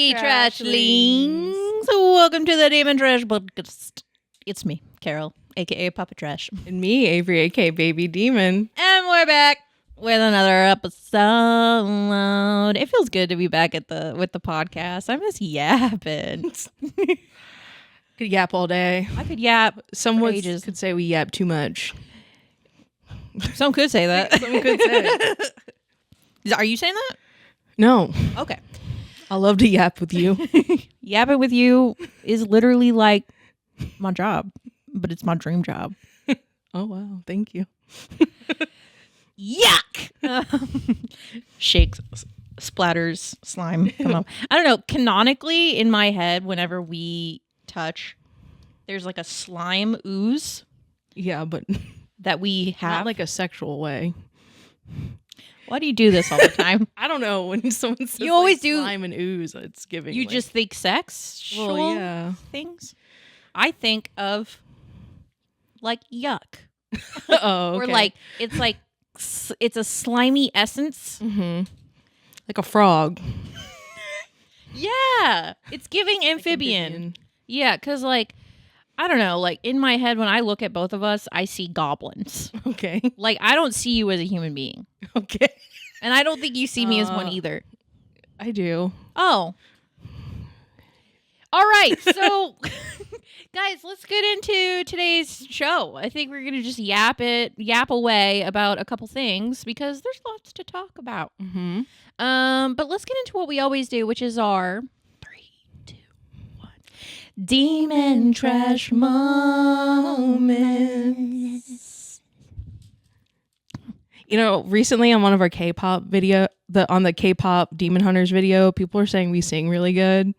Hey, trashlings. Welcome to the Demon Trash Podcast. It's me, Carol, a.k.a. Papa Trash. And me, Avery, a.k.a. Baby Demon. And we're back with another episode. It feels good to be back with the podcast. I miss yapping. Could yap all day. I could yap. Some for ages. could say we yap too much. Some could say that. Some could say. Are you saying that? No. Okay. I love to yap with you. Yapping with you is literally like my job, but it's my dream job. Oh, wow. Thank you. Yuck! Shakes, splatters, slime. Come on. I don't know. Canonically, in my head, whenever we touch, there's like a slime ooze Yeah, but that we have. not like a sexual way. Why do you do this all the time? I don't know. When someone says You always like do- slime and ooze, it's giving. You like, just think sex? well, yeah. Things? I think of like yuck. Oh, okay. Or like, it's a slimy essence. Mm-hmm. Like a frog. Yeah. It's giving amphibian. Yeah, because like, I don't know, like in my head when I look at both of us, I see goblins. Okay. Like I don't see you as a human being. Okay. And I don't think you see me as one either. I do. Oh. All right. So guys, let's get into today's show. I think we're going to just yap away about a couple things because there's lots to talk about. Mm-hmm. But let's get into what we always do, which is our 3, 2, 1 Demon Trash Moments. You know, recently on one of our K-pop on the K-pop Demon Hunters video, people are saying we sing really good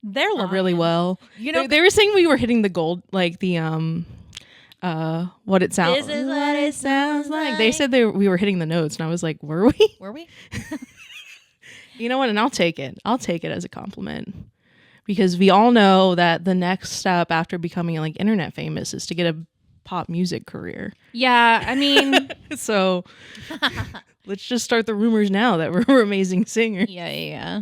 They're or really lying. well. You know, They were saying we were hitting the gold, like the what it sounds. This is what it sounds like. They said we were hitting the notes, and I was like, were we? Were we? You know what? And I'll take it. I'll take it as a compliment. Because we all know that the next step after becoming like internet famous is to get a pop music career. Yeah, I mean, So let's just start the rumors now that we're amazing singers. yeah.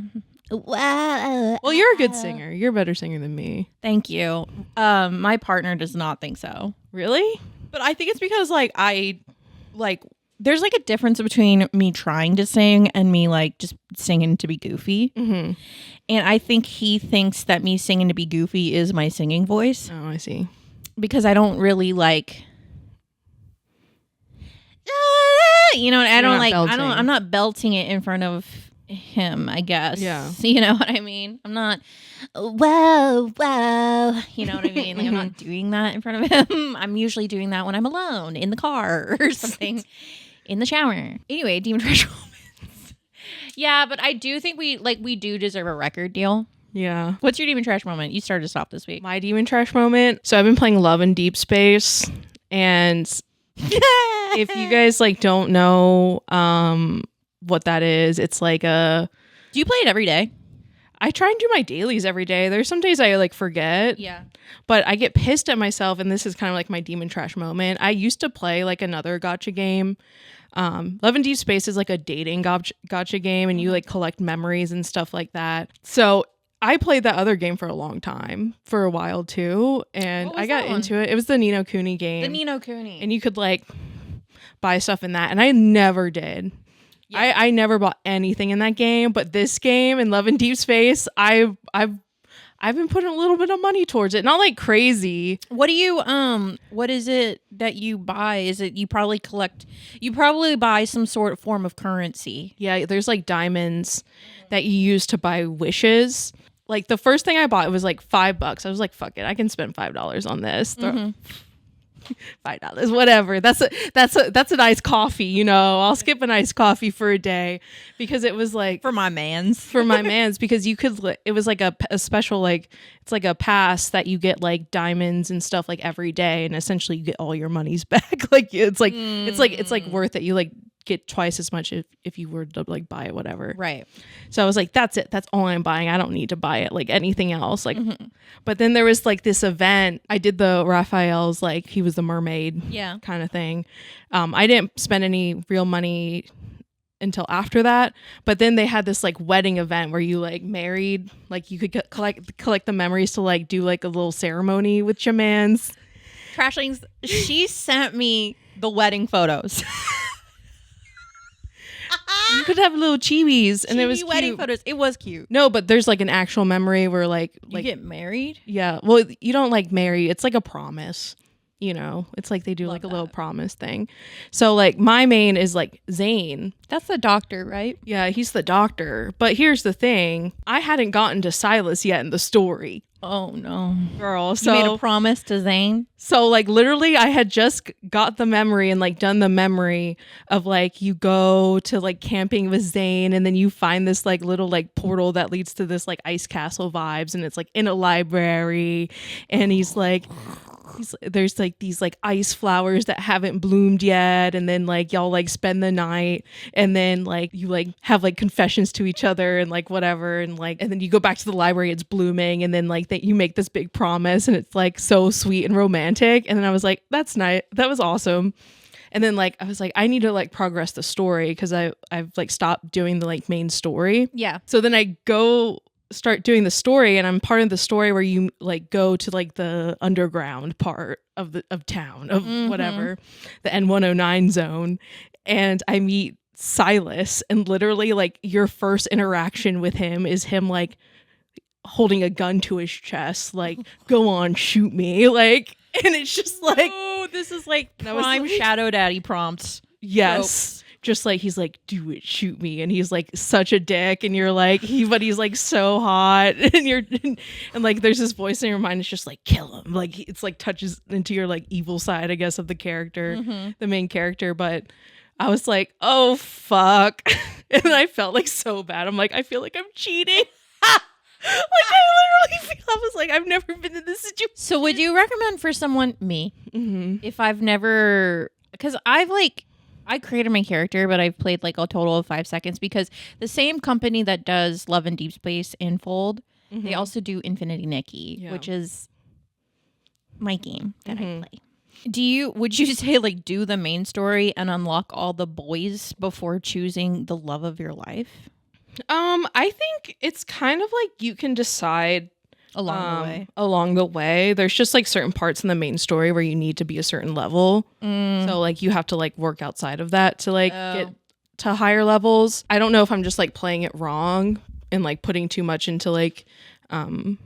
Wow. Well, you're a good singer. You're a better singer than me. Thank you. My partner does not think so. Really? But I think it's because there's like a difference between me trying to sing and me like just singing to be goofy. Mm-hmm. And I think he thinks that me singing to be goofy is my singing voice Oh, I see. because I don't really like, you know, I don't not like, belting. I'm not belting it in front of him, I guess. Yeah. You know what I mean? I'm not, whoa. You know what I mean? Like I'm not doing that in front of him. I'm usually doing that when I'm alone in the car or something, in the shower. Anyway, Demon Trash Moments. Yeah, but I do think we do deserve a record deal. Yeah. What's your Demon Trash moment? You started us off this week. My Demon Trash moment. So I've been playing Love and Deepspace, and if you guys like don't know what that is, it's like Do you play it every day? I try and do my dailies every day. There's some days I like forget. Yeah. But I get pissed at myself, and this is kind of like my Demon Trash moment. I used to play like another gacha game. Love and Deepspace is like a dating gacha game, and you like collect memories and stuff like that. So I played that other game for a long time, for a while too, and What was I got that one? into it. It was the Ni no Kuni game. The Ni no Kuni. And you could like buy stuff in that, and I never did. Yeah. I never bought anything in that game, but this game in Love and Deepspace, I've been putting a little bit of money towards it. Not like crazy. What is it that you buy? Is it you probably buy some sort of form of currency? Yeah, there's like diamonds that you use to buy wishes. Like the first thing I bought was like $5. I was like, fuck it, I can spend $5 on this. $5, whatever. That's a nice coffee, you know. I'll skip a nice coffee for a day because it was like For my mans. because you could. It was like a special, like it's like a pass that you get like diamonds and stuff like every day, and essentially you get all your monies back. Like it's like worth it. You like get twice as much if you were to like buy it, whatever. Right. So I was like, that's it. That's all I'm buying. I don't need to buy it like anything else. Like, but then there was like this event. I did the Raphael's, like he was the mermaid Yeah. kind of thing. I didn't spend any real money until after that. But then they had this like wedding event where you like married, like you could collect the memories to like do like a little ceremony with your mans. Trashlings, she sent me the wedding photos. You could have little chibis, and it was wedding cute. photos. It was cute. No, but there's like an actual memory where like You get married? yeah. Well, you don't like marry. It's like a promise. You know, it's like they do like a little promise thing. So like my main is like Zane. That's the doctor, right? Yeah, he's the doctor. But here's the thing. I hadn't gotten to Silas yet in the story. Oh no. Girl, You made a promise to Zane? So like literally I had just got the memory and like done the memory of like you go to like camping with Zane and then you find this like little like portal that leads to this like ice castle vibes and it's like in a library and there's like these like ice flowers that haven't bloomed yet and then like y'all like spend the night and then like you like have like confessions to each other and like whatever and then you go back to the library, it's blooming and then like that you make this big promise and it's like so sweet and romantic. And then I was like, that's nice, that was awesome. And then like I was like, I need to like progress the story because I've like stopped doing the like main story. Yeah. So then I go start doing the story and I'm part of the story where you like go to like the underground part of town of whatever, the N109 zone, and I meet Silas and literally like your first interaction with him is him like holding a gun to his chest like go on, shoot me, like, and it's just like, oh, this is like was prime like- Shadow Daddy prompts. yes. Just like he's like, do it, shoot me, and he's like such a dick, and you're like but he's like so hot, and like there's this voice in your mind, it's just like kill him, like it's like touches into your like evil side, I guess, of the character, the main character. But I was like, oh fuck, and I felt like so bad. I'm like, I feel like I'm cheating. Like I literally feel, I was like, I've never been in this situation. So would you recommend for someone, me, if I've never, because I created my character, but I've played like a total of 5 seconds because the same company that does Love and Deepspace in Fold, they also do Infinity Nikki, which is my game that I play. Would you say like do the main story and unlock all the boys before choosing the love of your life? I think it's kind of like you can decide along the way. There's just like certain parts in the main story where you need to be a certain level. So like you have to like work outside of that to like get to higher levels. I don't know if I'm just like playing it wrong and like putting too much into like Zane,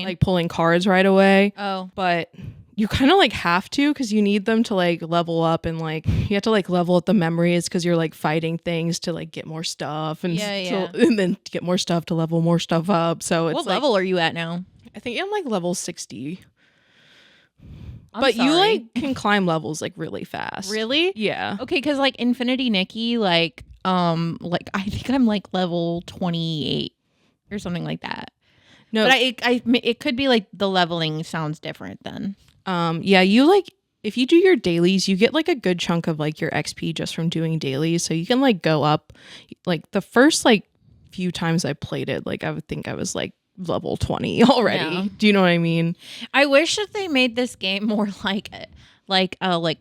like pulling cards right away. Oh, but you kind of like have to because you need them to like level up and like you have to like level up the memories because you're like fighting things to like get more stuff and and then get more stuff to level more stuff up. So it's what level are you at now? I think I'm like level 60. But you like can climb levels like really fast. Really? Yeah. Okay, because like Infinity Nikki, like I think I'm like level 28 or something like that. No, but it could be like the leveling sounds different then. Yeah, you like if you do your dailies, you get like a good chunk of like your XP just from doing dailies, so you can like go up. Like the first like few times I played it, like I would think I was like level 20 already. Yeah. Do you know what I mean? I wish that they made this game more like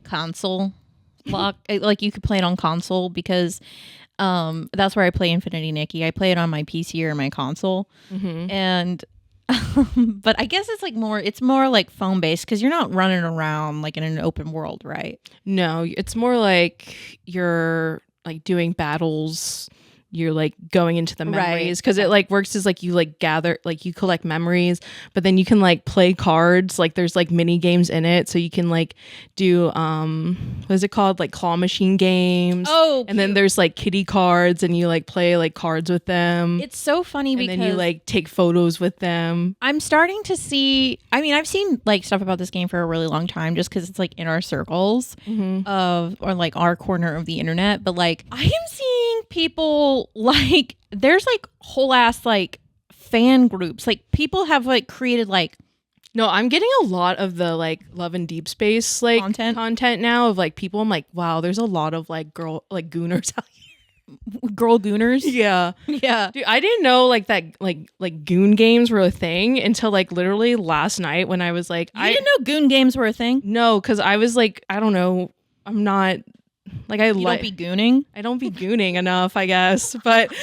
console lock, like you could play it on console because that's where I play Infinity Nikki. I play it on my PC or my console, and but I guess it's more like phone based because you're not running around like in an open world, right? No, it's more like you're like doing battles. You're like going into the memories because it like works as like you like gather, like you collect memories, but then you can like play cards. Like there's like mini games in it, so you can like do what is it called, like claw machine games. Oh, and then there's like kitty cards, and you like play like cards with them. It's so funny because then you like take photos with them. I'm starting to see. I mean, I've seen like stuff about this game for a really long time, just because it's like in our circles or like our corner of the internet. But like I am seeing people. Like there's like whole ass like fan groups, like people have like created like I'm getting a lot of the like Love and Deepspace like content now of like people. I'm like, wow, there's a lot of like girl like gooners out here. Girl gooners. Yeah. Dude, I didn't know like that like goon games were a thing until like literally last night when I was like, I didn't know goon games were a thing. No, because I was like, I don't know, I'm not like I You don't be gooning. I don't be gooning enough, I guess. But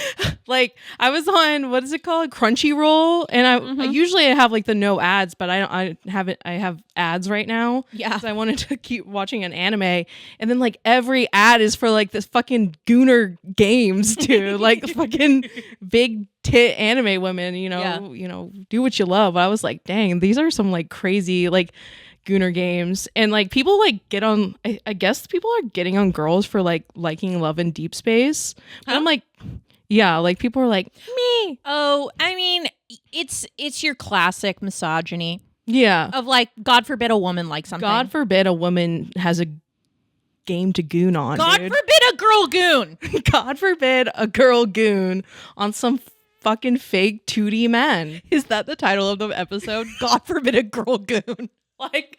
like I was on, what is it called? Crunchyroll. And I usually I have like the no ads, but I have ads right now. Yeah. Because I wanted to keep watching an anime. And then like every ad is for like this fucking gooner games too. Like fucking big tit anime women, you know, do what you love. But I was like, dang, these are some like crazy like gooner games. And like people like get on, I guess people are getting on girls for like liking Love and Deepspace. But I'm like, yeah, like people are like, me. Oh, I mean, it's your classic misogyny Yeah. of like, God forbid a woman likes something. God forbid a woman has a game to goon on. God dude. forbid a girl goon. God forbid a girl goon on some fucking fake 2D men. Is that the title of the episode? God forbid a girl goon. Like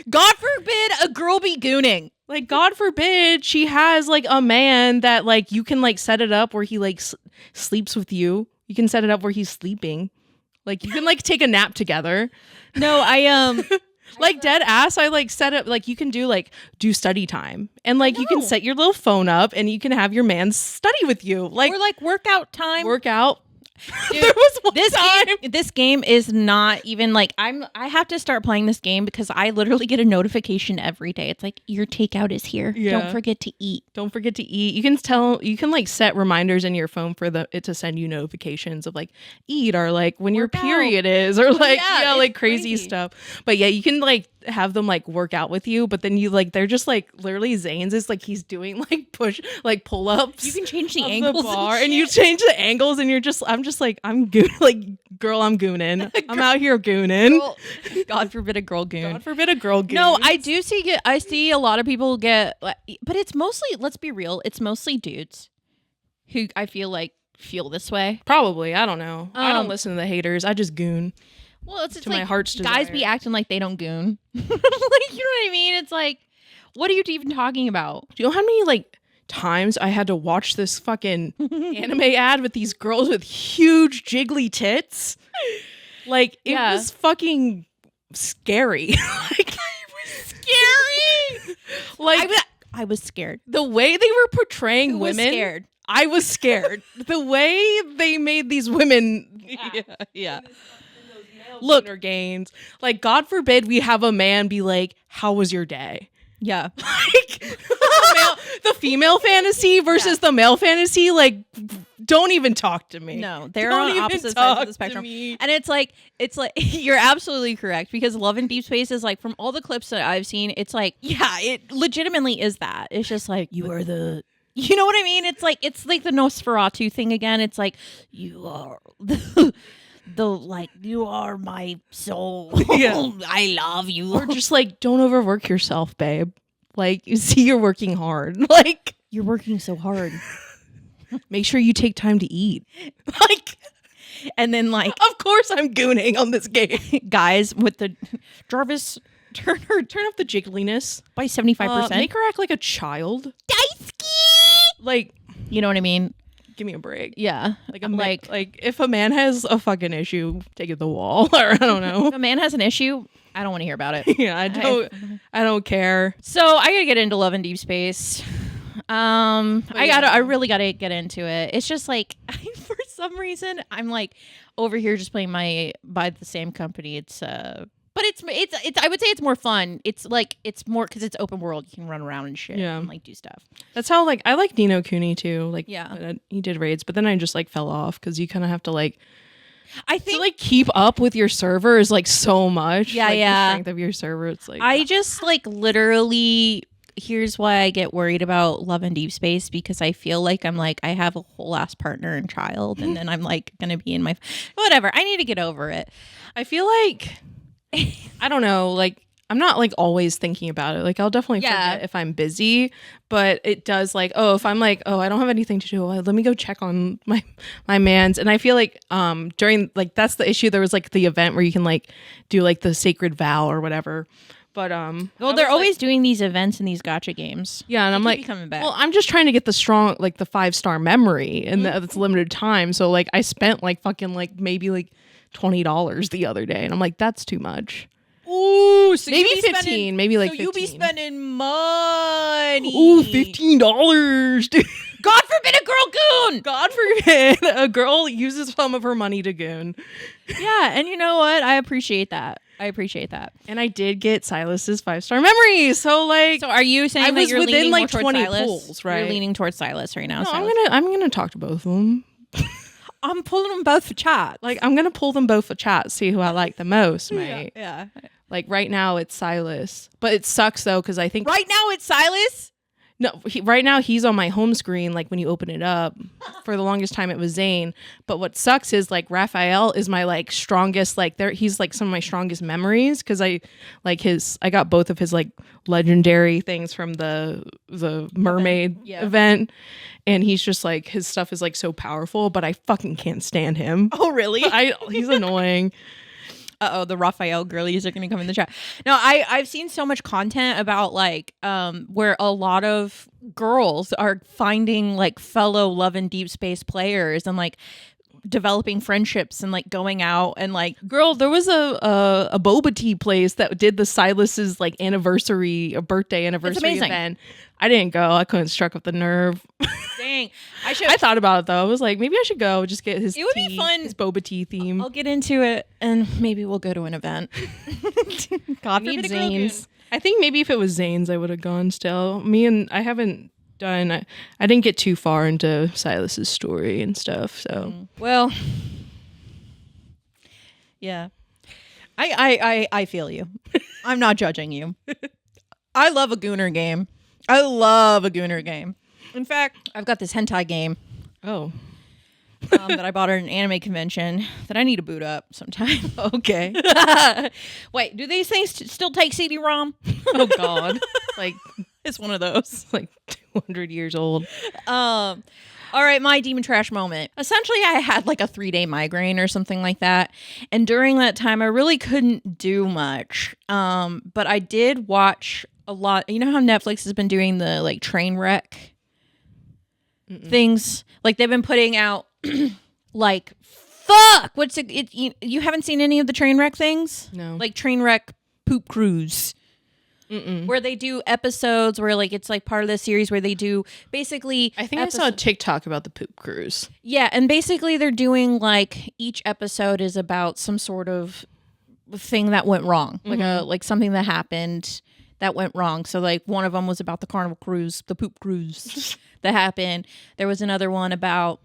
God forbid a girl be gooning. like God forbid she has like a man that like you can like set it up where he like sleeps with you. You can set it up where he's sleeping. Like you can like take a nap together. No, Like dead ass, I like set up like you can do study time and like you can set your little phone up and you can have your man study with you. Like or like workout time. workout. Dude, there was one time. This game is not even like I have to start playing this game because I literally get a notification every day. It's like your takeout is here. Yeah. Don't forget to eat. Don't forget to eat. You can like set reminders in your phone for it to send you notifications of like eat or like when your period is or like like crazy stuff. But yeah, you can like have them like work out with you, but then you like they're just like literally Zane's is like he's doing like pull ups. You can change the angles and you change the angles and I'm just like I'm girl, I'm gooning. I'm out here gooning. God forbid a girl goon. God forbid a girl goon. No, I see a lot of people get, but it's mostly, let's be real, it's mostly dudes who I feel like feel this way. Probably, I don't know. I don't listen to the haters. I just goon. Well, it's to like my heart's guys desire. be acting like they don't goon. Like, you know what I mean? It's like, what are you even talking about? Do you know how many like times I had to watch this fucking anime ad with these girls with huge jiggly tits? Like it was fucking scary. Like it was scary. Like I was scared. The way they were portraying Who was women. scared? I was scared. The way they made these women. Yeah. Look, games. Like, God forbid we have a man be like, "How was your day?" Yeah. Like the female fantasy versus the male fantasy. Like, don't even talk to me. No, they're Don't on even opposite talk sides of the to spectrum. me. And it's like you're absolutely correct because Love and Deepspace is like from all the clips that I've seen, it's like, yeah, it legitimately is that. It's just like you are the. You know what I mean? It's like the Nosferatu thing again. It's like you are the you are my soul. Yeah. I love you. Or just like, don't overwork yourself, babe. Like, you see you're working hard. Like, you're working so hard. Make sure you take time to eat. Like, and then like, of course I'm gooning on this game. Guys with the Jarvis, turn up the jiggliness by 75%. Make her act like a child. Daisuke! Like, you know what I mean? Give me a break. Yeah. Like I'm like if a man has a fucking issue, take it to the wall. Or I don't know. If a man has an issue, I don't want to hear about it. Yeah, I don't care. So I gotta get into Love and Deepspace. I really gotta get into it. It's just like for some reason I'm like over here just playing by the same company. It's but it's I would say it's more fun. It's like it's more because it's open world. You can run around and shit and like do stuff. That's how like I like Nino Cooney too. Like yeah, he did raids, but then I just like fell off because you kind of have to like. I think to like keep up with your server is like so much. Yeah, like, yeah. The strength of your server. It's like I just like literally. Here's why I get worried about Love and Deepspace because I feel like I'm like I have a whole ass partner and child, and then I'm like gonna be in my whatever. I need to get over it. I feel like I don't know. Like I'm not like always thinking about it. Like I'll definitely forget if I'm busy, but it does like if I'm like I don't have anything to do. Let me go check on my man's. And I feel like during like that's the issue. There was like the event where you can like do like the sacred vow or whatever. But well, they're always doing these events and these gacha games. Yeah, and I'm like coming back. Well, I'm just trying to get the strong like the 5-star memory and that's limited time. So like I spent like fucking like maybe like $20 the other day, and I'm like that's too much. Ooh, so Maybe you be 15, spending, maybe like so 15. you be spending money. Ooh, $15, dude. God forbid a girl goon. God forbid a girl uses some of her money to goon. Yeah, and you know what? I appreciate that. And I did get Silas's 5-star memory. So like, So are you saying I that was you're within leaning like more towards 20 Silas? pulls, right? You're leaning towards Silas right now. no, Silas. I'm gonna talk to both of them. I'm pulling them both for chat. Like I'm gonna pull them both for chat, see who I like the most, mate. Yeah. Like right now it's Silas, but it sucks though because I think Right now it's Silas. no, right now he's on my home screen. Like when you open it up, for the longest time it was Zane. But what sucks is like Raphael is my like strongest. Like he's like some of my strongest memories because I got both of his like legendary things from the mermaid event, and he's just like his stuff is like so powerful. But I fucking can't stand him. Oh really? He's annoying. Uh-oh, the Raphael girlies are going to come in the chat. No, I've seen so much content about like where a lot of girls are finding like fellow Love and Deepspace players and like developing friendships and like going out and like Girl, there was a boba tea place that did the Silas's like birthday anniversary amazing. event. I didn't go. I couldn't struck up the nerve. dang. I thought about it though. I was like, maybe I should go. Just get his. It would be fun. His boba tea theme. I'll get into it and maybe we'll go to an event. God Need forbid a girl goon. Zane's. I think maybe if it was Zane's, I would have gone. Still, I haven't done. I didn't get too far into Silas's story and stuff. So Well, yeah, I feel you. I'm not judging you. I love a gooner game. In fact, I've got this hentai game oh, that I bought at an anime convention that I need to boot up sometime. okay. Wait, do these things still take CD-ROM? Oh God, like It's one of those. like 200 years old. All right, my demon trash moment. Essentially, I had like a 3-day migraine or something like that. And during that time, I really couldn't do much. But I did watch a lot. You know how Netflix has been doing the like train wreck things? Like they've been putting out like, fuck, what's it? You haven't seen any of the train wreck things? No. Like train wreck poop cruise. Where they do episodes where like it's like part of the series where they do basically I think I saw a TikTok about the poop cruise. yeah, and basically they're doing like each episode is about some sort of thing that went wrong, like something that happened that went wrong. So like one of them was about the carnival cruise, the poop cruise that happened. There was another one about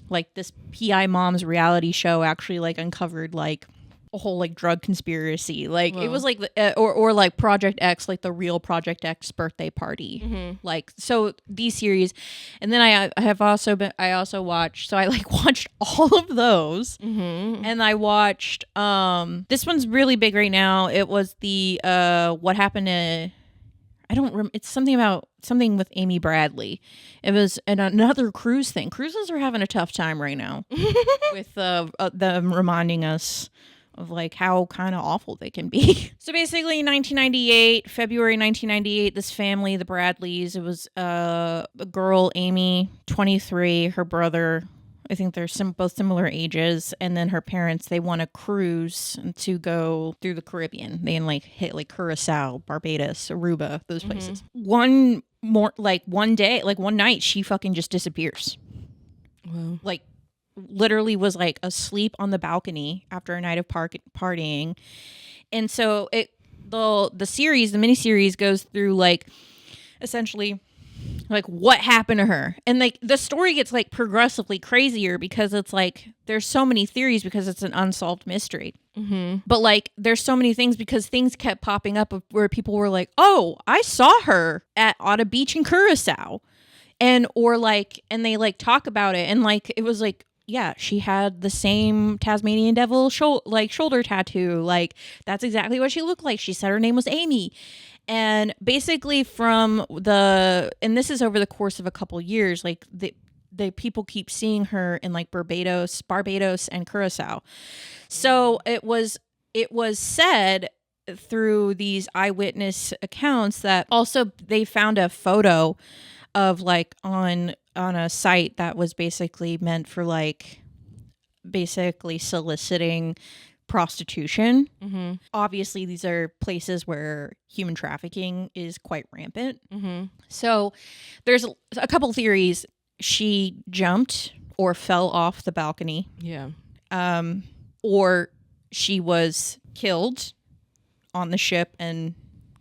like this PI mom's reality show actually like uncovered like a whole like drug conspiracy. Like it was like or like Project X, like the real Project X birthday party. Like so these series, and then I also watched. So I like watched all of those, and I watched this one's really big right now. It was the what happened to. I don't remember. It's something with Amy Bradley. It was another cruise thing. Cruises are having a tough time right now with them reminding us of like how kind of awful they can be. So basically 1998, February 1998, this family, the Bradleys, it was a girl, Amy, 23, her brother, I think they're both similar ages, and then her parents, they want a cruise to go through the Caribbean. They like hit like Curacao, Barbados, Aruba, those places. One night, she fucking just disappears. Wow. Like literally was like asleep on the balcony after a night of partying. And so the miniseries goes through like essentially like what happened to her, and like the story gets like progressively crazier because it's like there's so many theories because it's an unsolved mystery. But like there's so many things because things kept popping up where people were like, oh, I saw her on a beach in Curacao, and they like talk about it, and like it was like, yeah, she had the same Tasmanian devil shoulder tattoo. Like that's exactly what she looked like. She said her name was Amy. And basically and this is over the course of a couple years, like the people keep seeing her in like Barbados and Curacao. So it was said through these eyewitness accounts that also they found a photo of like on a site that was basically meant for like basically soliciting prostitution. Mm-hmm. Obviously, these are places where human trafficking is quite rampant. Mm-hmm. So there's a couple theories. She jumped or fell off the balcony, Yeah. or she was killed on the ship and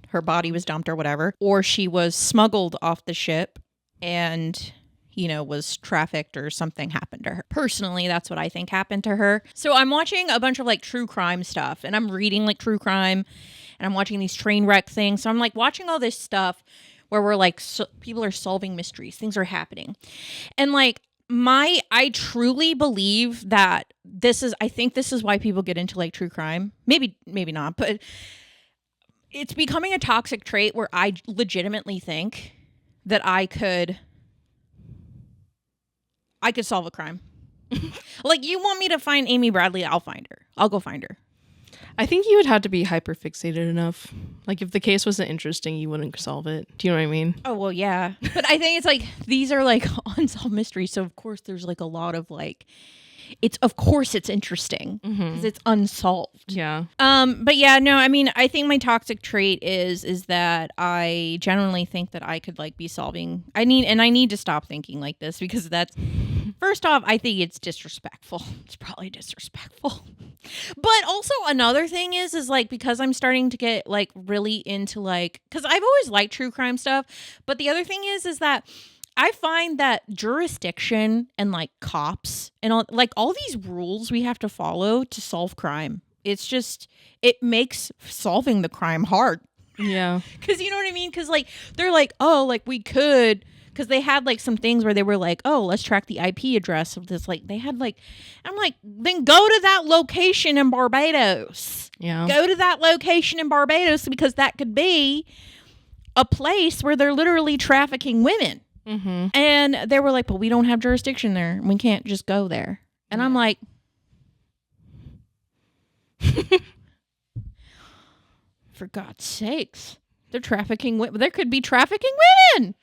her body was dumped or whatever, or she was smuggled off the ship and, you know, was trafficked or something happened to her. Personally, that's what I think happened to her. So I'm watching a bunch of like true crime stuff and I'm reading like true crime and I'm watching these train wreck things. So I'm like watching all this stuff where we're like, people are solving mysteries, things are happening. And like, I truly believe that I think this is why people get into like true crime. Maybe not, but it's becoming a toxic trait where I legitimately think that I could solve a crime. Like, you want me to find Amy Bradley, I'll find her. I'll go find her. I think you would have to be hyper fixated enough. Like, if the case wasn't interesting, you wouldn't solve it. Do you know what I mean? Oh, well, yeah. But I think it's like, these are like unsolved mysteries. So, of course, there's like a lot of like, it's interesting because it's unsolved. Yeah. But yeah, no, I mean, I think my toxic trait is that I genuinely think that I could like be solving. I need to stop thinking like this because that's, first off, I think it's disrespectful. It's probably disrespectful. But also another thing is like, because I'm starting to get like really into like, because I've always liked true crime stuff. But the other thing is that I find that jurisdiction and like cops and all these rules we have to follow to solve crime, it's just, it makes solving the crime hard. Yeah. Because you know what I mean? Because like, they're like, oh, like we could, because they had like some things where they were like, oh, let's track the IP address of this. Like they had like, I'm like, then go to that location in Barbados. Yeah. Go to that location in Barbados because that could be a place where they're literally trafficking women. Mm-hmm. And they were like, but we don't have jurisdiction there. We can't just go there. And I'm like, for God's sakes, they're trafficking women. There could be trafficking women.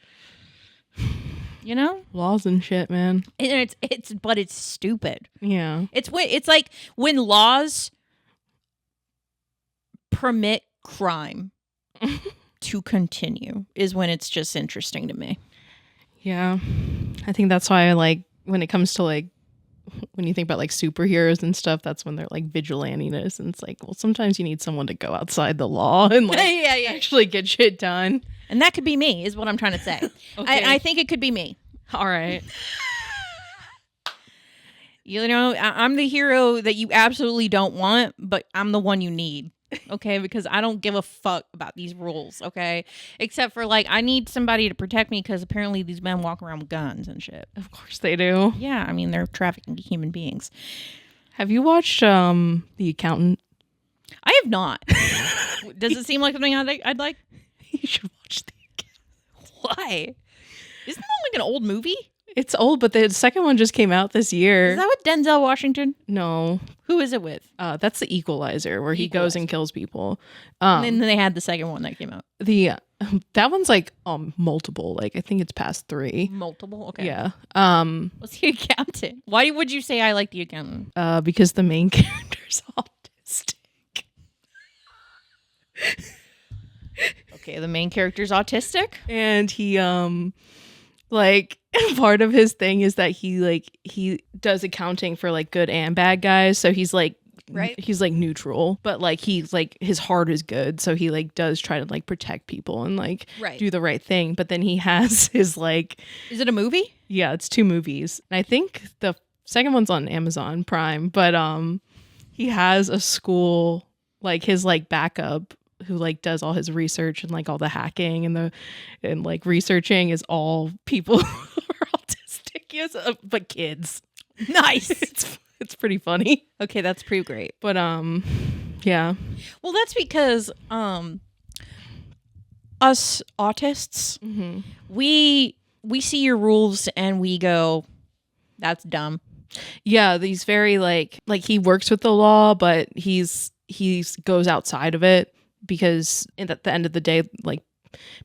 You know? Laws and shit, man. And it's stupid. Yeah. It's like when laws permit crime to continue is when it's just interesting to me. Yeah. I think that's why I like, when it comes to like, when you think about like superheroes and stuff, that's when they're like vigilantiness. And it's like, well, sometimes you need someone to go outside the law and like actually get shit done. And that could be me, is what I'm trying to say. Okay. I think it could be me. All right. You know, I'm the hero that you absolutely don't want, but I'm the one you need. Okay, because I don't give a fuck about these rules, okay? Except for like, I need somebody to protect me because apparently these men walk around with guns and shit. Of course they do. Yeah, I mean, they're trafficking human beings. Have you watched The Accountant? I have not. Does it seem like something I'd like? You should watch The Accountant. Why? Isn't that like an old movie? It's old, but the second one just came out this year. Is that with Denzel Washington? No. Who is it with? That's The Equalizer, where he goes and kills people. And then they had the second one that came out. That one's like multiple. Like I think it's past 3. Multiple? Okay. Yeah. What's The Accountant? Why would you say I like The Accountant? Because the main character's autistic. Okay, the main character's autistic? And he like part of his thing is that he does accounting for like good and bad guys. So he's like, right, he's like neutral, but like he's like, his heart is good, so he like does try to like protect people and like do the right thing. But then he has his like, is it a movie? Yeah, it's 2 movies. And I think the second one's on Amazon Prime, but he has a school, like his like backup, who like does all his research and like all the hacking and like researching is all people who are autistic, yes, but kids. Nice. It's pretty funny. Okay, that's pretty great. But yeah. Well, that's because us autists, we see your rules and we go, that's dumb. Yeah, he's very like he works with the law, but he goes outside of it. Because at the end of the day, like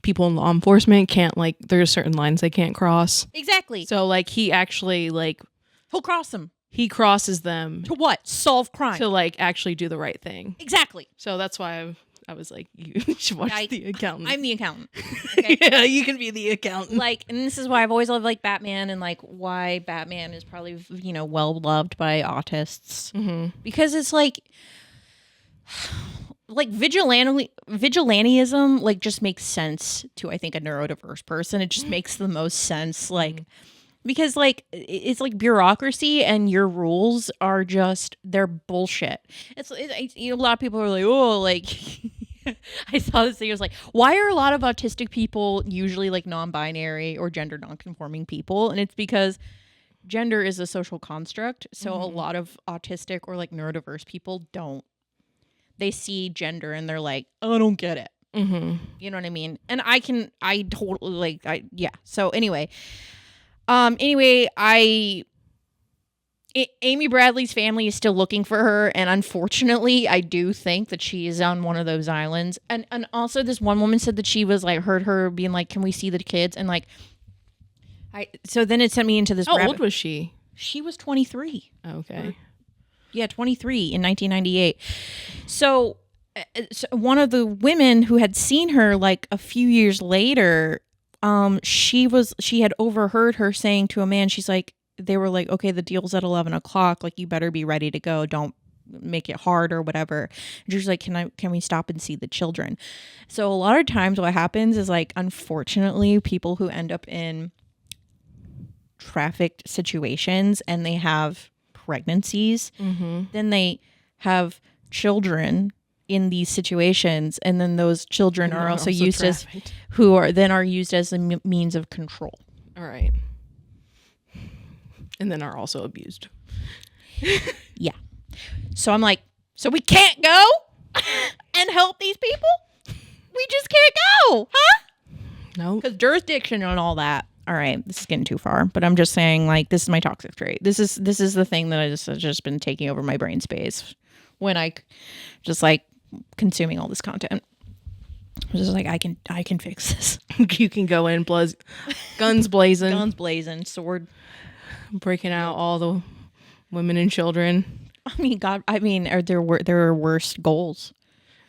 people in law enforcement can't there's certain lines they can't cross. Exactly. So like he actually like he'll cross them. he crosses them To what? Solve crime. to like actually do the right thing. Exactly. So that's why I was like, you should watch The Accountant. I'm the accountant. Okay? Yeah, you can be the accountant. Like, and this is why I've always loved like Batman, and like why Batman is probably, you know, well loved by autists, because it's like vigilantism like just makes sense to, I think, a neurodiverse person. It just makes the most sense, like, because like it's like bureaucracy and your rules are just, they're bullshit. You know, a lot of people are like, oh, like I saw this thing. It was like, why are a lot of autistic people usually like non-binary or gender non-conforming people? And it's because gender is a social construct. So a lot of autistic or like neurodiverse people don't. They see gender and they're like, oh, I don't get it. You know what I mean? And I totally like, yeah. So anyway, Amy Bradley's family is still looking for her, and unfortunately, I do think that she is on one of those islands. And also, this one woman said that she was like, heard her being like, "Can we see the kids?" And like, so then it sent me into this. How old was she? She was 23. Okay. Yeah, 23 in 1998. So one of the women who had seen her like a few years later, she had overheard her saying to a man, she's like, they were like, okay, the deal's at 11 o'clock. Like, you better be ready to go. Don't make it hard or whatever. And she's like, can we stop and see the children? So a lot of times what happens is like, unfortunately, people who end up in trafficked situations and they have pregnancies, then they have children in these situations. And then those children are also used trafficked. are used as a means of control. All right. And then are also abused. Yeah. So I'm like, so we can't go and help these people? We just can't go, huh? No. Because jurisdiction and all that. All right, this is getting too far, but I'm just saying, like, this is my toxic trait. This is the thing that has just been taking over my brain space when I just like consuming all this content. I'm just like, I can fix this. You can go in, guns blazing, sword. Breaking out all the women and children. I mean, God, there are worse goals.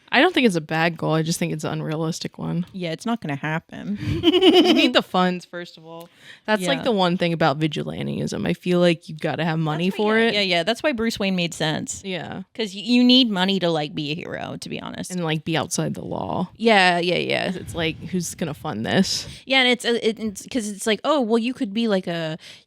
I don't think it's a bad goal. I just think it's an unrealistic one. Yeah, it's not going to happen. You need the funds, first of all. That's like the one thing about vigilantism. I feel like you've got to have money for it. Yeah. That's why Bruce Wayne made sense. Yeah. Because you need money to like be a hero, to be honest. And like be outside the law. Yeah. It's like, who's going to fund this? Yeah, and it's because it's like, oh, well, you could be like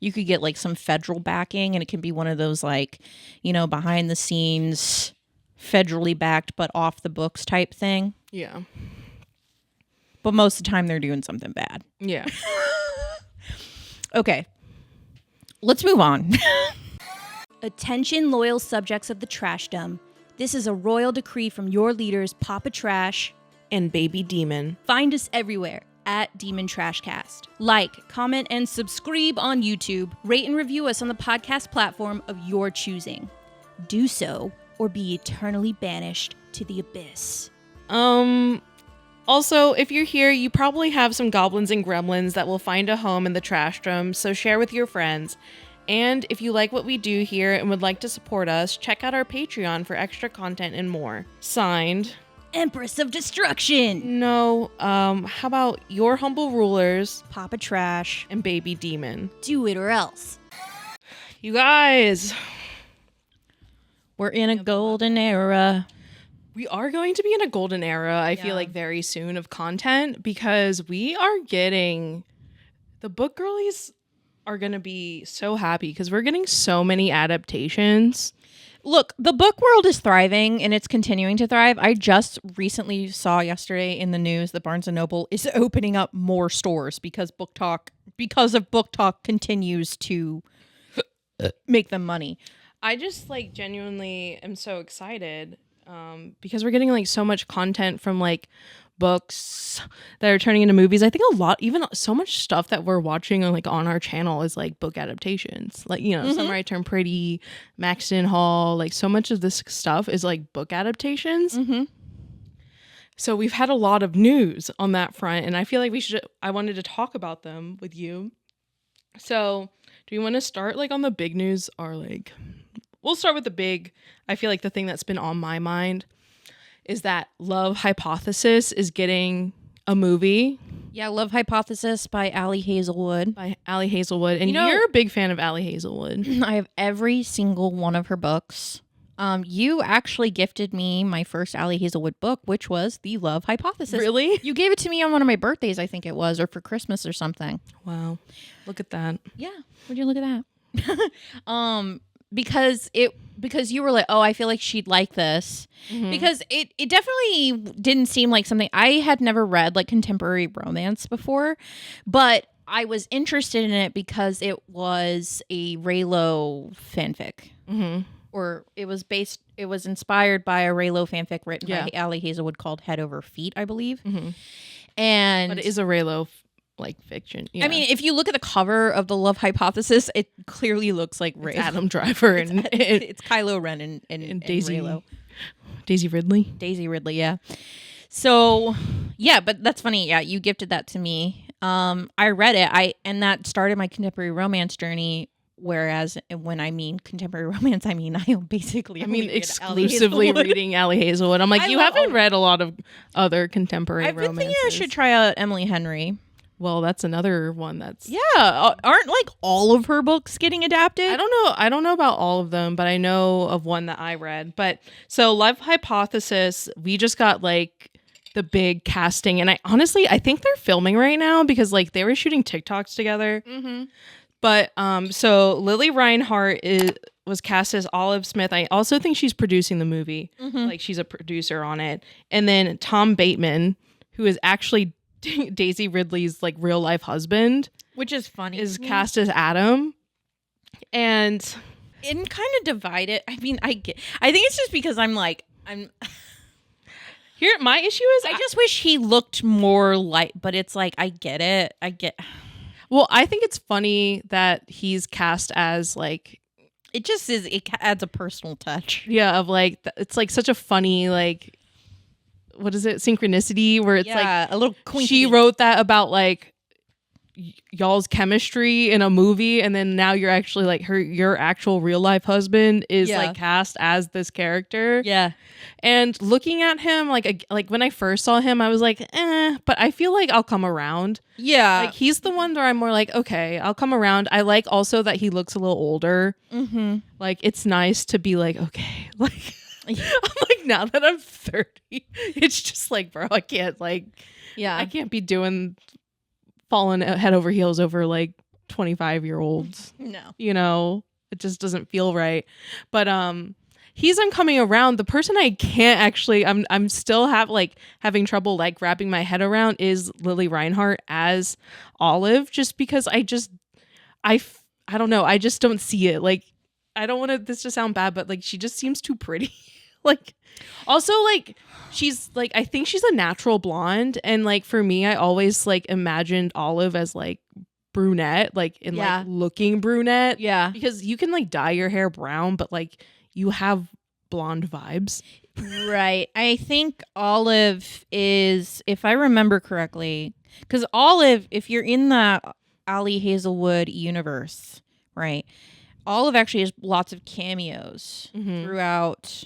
you could get like some federal backing, and it can be one of those like, you know, behind the scenes, federally backed but off the books type thing. Yeah. But most of the time they're doing something bad. Yeah. Okay. Let's move on. Attention, loyal subjects of the trashdom. This is a royal decree from your leaders, Papa Trash and Baby Demon. Find us everywhere at Demon Trashcast. Like, comment, and subscribe on YouTube. Rate and review us on the podcast platform of your choosing. Do so, or be eternally banished to the abyss. Also, if you're here, you probably have some goblins and gremlins that will find a home in the trashdom, so share with your friends. And if you like what we do here and would like to support us, check out our Patreon for extra content and more. Signed, Empress of Destruction. No, how about your humble rulers, Papa Trash and Baby Demon? Do it or else. You guys, we're in a golden era. We are going to be in a golden era, I feel like, very soon of content, because we are getting... The book girlies are going to be so happy because we're getting so many adaptations. Look, the book world is thriving and it's continuing to thrive. I just recently saw yesterday in the news that Barnes & Noble is opening up more stores because Book Talk continues to make them money. I just like genuinely am so excited because we're getting like so much content from like books that are turning into movies. I think a lot, even so much stuff that we're watching on like on our channel is like book adaptations. Like, you know, Summer I Turned Pretty, Maxton Hall, like so much of this stuff is like book adaptations. So we've had a lot of news on that front, and I feel like I wanted to talk about them with you. So Do you want to start like on the big news or like we'll start with the big. I feel like the thing that's been on my mind is that Love Hypothesis is getting a movie. Yeah, Love Hypothesis by Allie Hazelwood. And you're a big fan of Allie Hazelwood. I have every single one of her books. You actually gifted me my first Allie Hazelwood book, which was The Love Hypothesis. Really? You gave it to me on one of my birthdays, I think it was, or for Christmas or something. Wow. Look at that. Yeah. Would you look at that? Because you were like, oh, I feel like she'd like this. Mm-hmm. Because it definitely didn't seem like something I had never read, like contemporary romance before, but I was interested in it because it was a Raylo fanfic. Mm-hmm. Or it was inspired by a Raylo fanfic written by Allie Hazelwood called Head Over Feet, I believe. Mm-hmm. But it is a Raylo like fiction. Yeah. I mean, if you look at the cover of The Love Hypothesis, it clearly looks like Ray. Adam Driver and it's Kylo Ren and Daisy Raylo. Daisy Ridley. Daisy Ridley, yeah. So, yeah, but that's funny. Yeah, you gifted that to me. I read it. And that started my contemporary romance journey. Whereas when I mean contemporary romance, I mean exclusively reading Allie Hazelwood. I'm like, you haven't read a lot of other contemporary romances. I've been thinking I should try out Emily Henry. Well, that's another one that's... Yeah. Aren't like all of her books getting adapted? I don't know about all of them, but I know of one that I read. But so Love Hypothesis, we just got like the big casting. And I think they're filming right now because like they were shooting TikToks together. Mm-hmm. But so Lily Reinhart was cast as Olive Smith. I also think she's producing the movie. Mm-hmm. Like she's a producer on it. And then Tom Bateman, who is actually Daisy Ridley's like real life husband, which is funny, is cast as Adam. And kind of divided. I mean, I think it's just because I'm here. My issue is I just wish he looked more like. But it's like I get it. Well, I think it's funny that he's cast as like. It just is. It adds a personal touch. Yeah, of like it's like such a funny like. What is it? Synchronicity, where it's like a little quinky. She wrote that about like y'all's chemistry in a movie, and then now you're actually like your actual real life husband is like cast as this character. Yeah. And looking at him like when I first saw him, I was like, but I feel like I'll come around. Yeah. Like he's the one where I'm more like, okay, I'll come around. I like also that he looks a little older. Mm-hmm. Like it's nice to be like, okay, like. I'm like, now that I'm 30, it's just like, bro, I can't be falling head over heels over like 25-year-olds. No. You know, it just doesn't feel right. But he's coming around. The person I can't actually, I'm still having trouble like wrapping my head around is Lily Reinhart as Olive, just because I don't know, I just don't see it. Like, I don't want this to sound bad, but like she just seems too pretty. Like, also like she's like, I think she's a natural blonde, and like for me, I always like imagined Olive as like brunette, like like looking brunette. Yeah, because you can like dye your hair brown, but like you have blonde vibes. Right. I think Olive is, if I remember correctly, because Olive, if you're in the Allie Hazelwood universe, right? Olive actually has lots of cameos throughout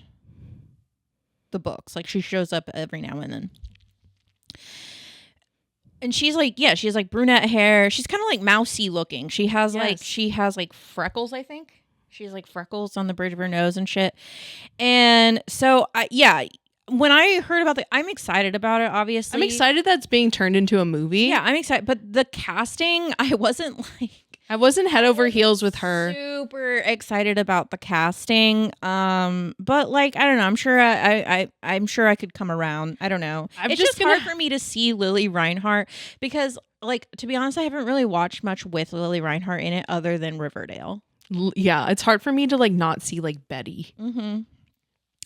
the books. Like she shows up every now and then. And she's like, she has like brunette hair. She's kind of like mousy looking. She has like freckles, I think. She has like freckles on the bridge of her nose and shit. And so, when I heard about I'm excited about it, obviously. I'm excited that's being turned into a movie. Yeah, I'm excited. But the casting, I wasn't head over heels with her. Super excited about the casting. But like, I don't know. I'm sure I'm sure I could come around. I don't know. It's just hard for me to see Lily Reinhart because, like, to be honest, I haven't really watched much with Lily Reinhart in it other than Riverdale. Yeah, it's hard for me to like not see like Betty. Mm-hmm.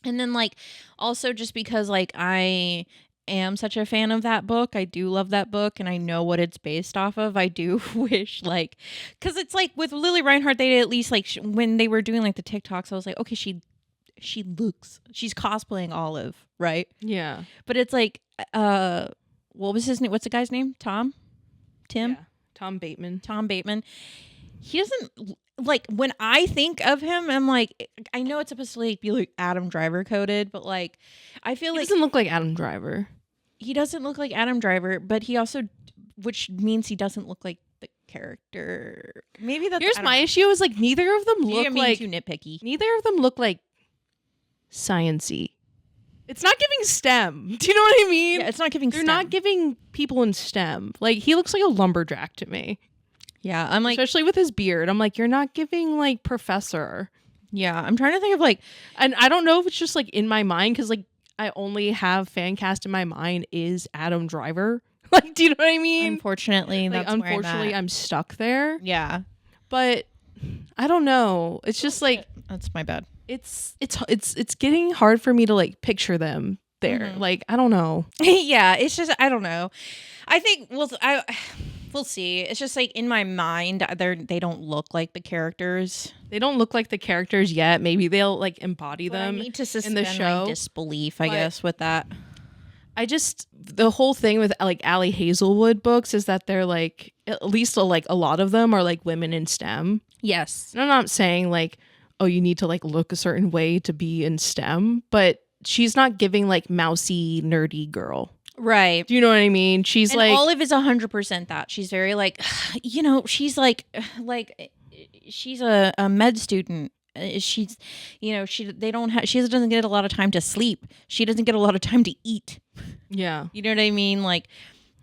And then like also just because like I am such a fan of that book. I do love that book and I know what it's based off of. I do wish like, because it's like with Lily Reinhart, they at least like when they were doing like the TikToks, I was like, okay, she's cosplaying Olive, right? Yeah. But it's like, what was his name? What's the guy's name? Tim? Yeah. Tom Bateman. he doesn't like when I think of him. I'm like, I know it's supposed to like be like Adam Driver coded, but like I feel He like doesn't look like Adam Driver. he doesn't look like Adam Driver, but he also, which means he doesn't look like the character. Maybe that's Here's my issue: is like neither of them Maybe look I'm being like too nitpicky. neither of them look like science-y. It's not giving STEM. Do you know what I mean? Yeah, it's not giving. They're STEM. not giving people in STEM. Like he looks like a lumberjack to me. Yeah, I'm like, Especially with his beard. I'm like, you're not giving like professor. yeah, I'm trying to think of like, And I don't know if it's just like in my mind because like I only have fan cast in my mind is Adam Driver. Like, do you know what I mean? unfortunately, Like, that's unfortunately, where I'm I'm stuck there. at. Yeah, But I don't know. It's just like that's my bad. it's getting hard for me to like picture them there. Mhm. Like I don't know. Yeah, it's just I don't know. I think we'll see. It's just like in my mind, they don't look like the characters. They don't look like the characters yet. Maybe they'll like embody But them. I need to suspend the show. my disbelief, I But- guess, with that. I just the whole thing with like Allie Hazelwood books is that they're like at least like a lot of them are like women in STEM. Yes. And I'm not saying like, oh, you need to like look a certain way to be in STEM, but she's not giving like mousy, nerdy girl. Right. Do you know what I mean? She's And like, Olive is 100% that. She's very like, she's like she's a med student. She's, she doesn't get a lot of time to sleep. She doesn't get a lot of time to eat. yeah. You know what I mean? Like,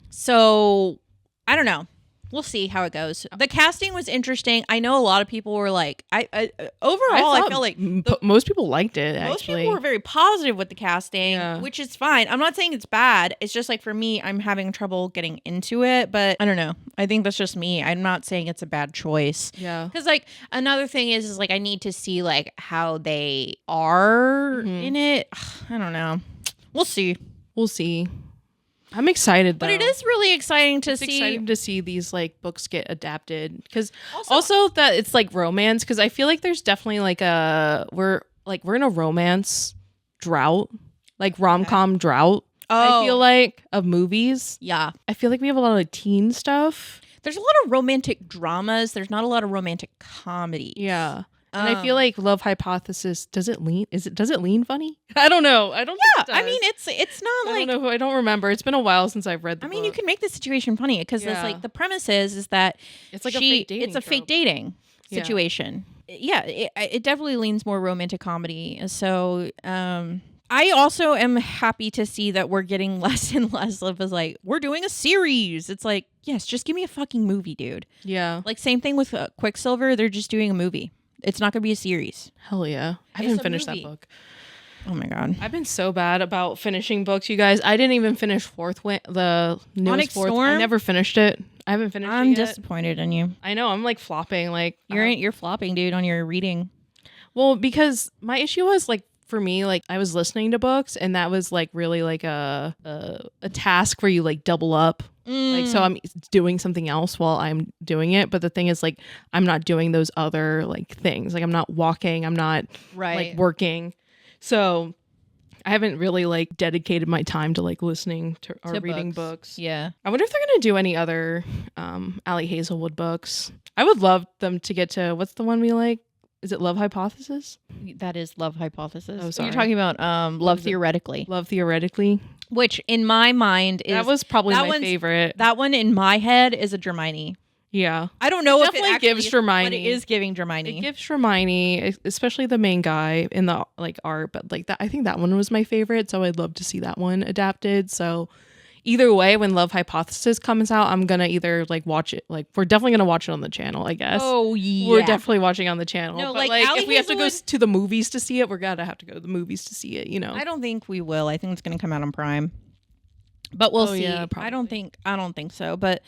so I don't know. We'll see how it goes. The casting was interesting. I know a lot of people were like, overall, I felt like most people liked it. most Actually, people were very positive with the casting, Yeah. which is fine. I'm not saying it's bad. It's just like for me, I'm having trouble getting into it. But I don't know. I think that's just me. I'm not saying it's a bad choice. yeah. Because like another thing is like I need to see like how they are in it. I don't know. We'll see. We'll see. I'm excited though. But it is really exciting to It's see. exciting to see these like books get adapted because also that it's like romance because I feel like there's definitely like we're in a romance drought, like rom-com drought. Oh. I feel like of movies. Yeah. I feel like we have a lot of teen stuff. There's a lot of romantic dramas. There's not a lot of romantic comedy. Yeah. And I feel like Love Hypothesis does it lean funny? I don't know. I don't think it does. I mean, it's not like. I don't remember. It's been a while since I've read the I mean, book. you can make the situation funny because it's Yeah. like the premise is that It's like a fake dating it's a fake trope. dating Yeah. situation. Yeah, it definitely leans more romantic comedy. So, I also am happy to see that we're getting less and less of as like we're doing a series. It's like yes, just give me a fucking movie, dude. Yeah. Like same thing with Quicksilver. They're just doing a movie. It's not going to be a series. Hell yeah. I It's haven't a finished movie. that book. Oh my god. I've been so bad about finishing books, you guys. I didn't even finish the newest Onyx Fourth. Storm? I never finished it. I haven't finished I'm it yet. disappointed in you. I know. I'm like flopping. Like You're flopping, dude, on your reading. well, because my issue was like for me, like I was listening to books, and that was like really like a task where you like double up. Like so I'm doing something else while I'm doing it, but the thing is like I'm not doing those other like things. Like I'm not walking, I'm not Right. like working. So I haven't really like dedicated my time to like listening to or reading books. Yeah. I wonder if they're gonna do any other Allie Hazelwood books. I would love them to get to what's the one we like? Is it Love Hypothesis? That is Love Hypothesis. Oh, sorry. You're talking about Love Theoretically, Love Theoretically. which in my mind is That was probably that my one's- favorite. that one in my head is a Hermione. Yeah. I don't know if it definitely actually gives is, but Hermione. it is giving Hermione. It gives Hermione, especially the main guy in the like art, but like that I think that one was my favorite, so I'd love to see that one adapted. So either way, when Love Hypothesis comes out, I'm gonna either like watch it, like we're definitely gonna watch it on the channel, I guess. Oh yeah. We're definitely watching on the channel. No, but like, Allie if we have to go Hazelwood- to the movies to see it, we're gonna have to go to the movies to see it, you know. I don't think we will. I think it's going to come out on Prime. But we'll Oh, see. yeah, I don't think so. But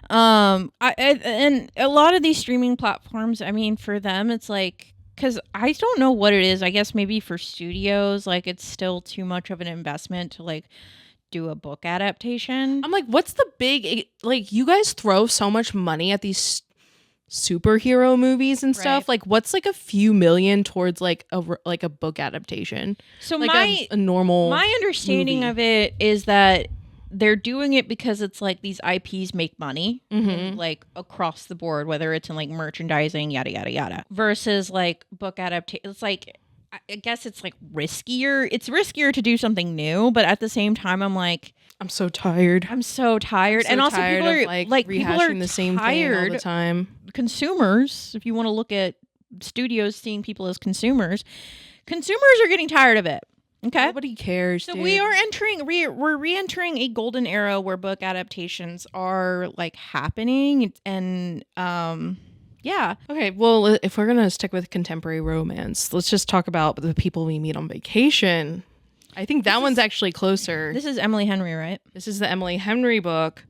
and a lot of these streaming platforms, I mean, for them, it's like because I don't know what it is. I guess maybe for studios, like it's still too much of an investment to like do a book adaptation. I'm like, what's the big like you guys throw so much money at these superhero movies and stuff. Right. Like what's like a few million towards like a book adaptation? So Like a normal my understanding movie. of it is that they're doing it because it's like these IPs make money and, like across the board, whether it's in like merchandising, yada yada yada, versus like book adaptation. It's like, I guess it's like riskier. It's riskier to do something new, but at the same time, I'm like, I'm so tired. I'm so tired. And also tired people are of, like rehashing people are the same thing all the time. Consumers, if you want to look at studios seeing people as consumers are getting tired of it. Okay. Nobody cares. So dude. we're re-entering a golden era where book adaptations are like happening, and yeah. Okay, well, if we're gonna stick with contemporary romance, let's just talk about the people we meet on vacation. I think that one's actually closer. This is Emily Henry, right? This is the Emily Henry book.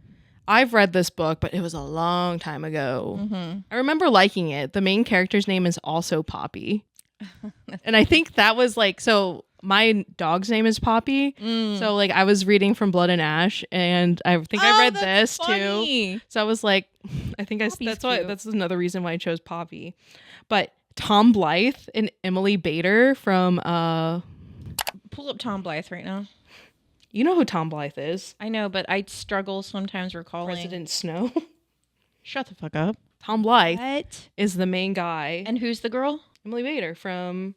I've read this book, but it was a long time ago. I remember liking it. The main character's name is also Poppy. And I think that was like, so my dog's name is Poppy. So like I was reading from Blood and Ash, and I think I read this too. So I was like, I think that's another reason why I chose Poppy. But Tom Blythe and Emily Bader from Pull up Tom Blythe right now. You know who Tom Blythe is? I know, but I struggle sometimes recalling. President Snow. Shut the fuck up. Tom Blythe is the main guy. And who's the girl? Emily Bader from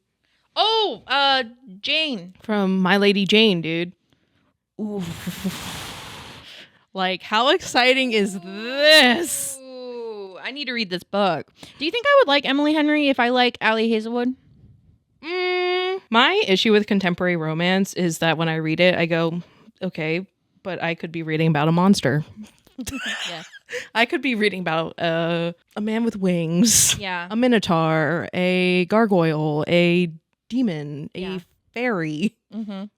Jane. From My Lady Jane, dude. Ooh. Like, how exciting is this? Ooh, I need to read this book. Do you think I would like Emily Henry if I like Allie Hazelwood? My issue with contemporary romance is that when I read it, I go, okay, but I could be reading about a monster. Yeah. I could be reading about a man with wings, yeah, a minotaur, a gargoyle, a demon, a fairy.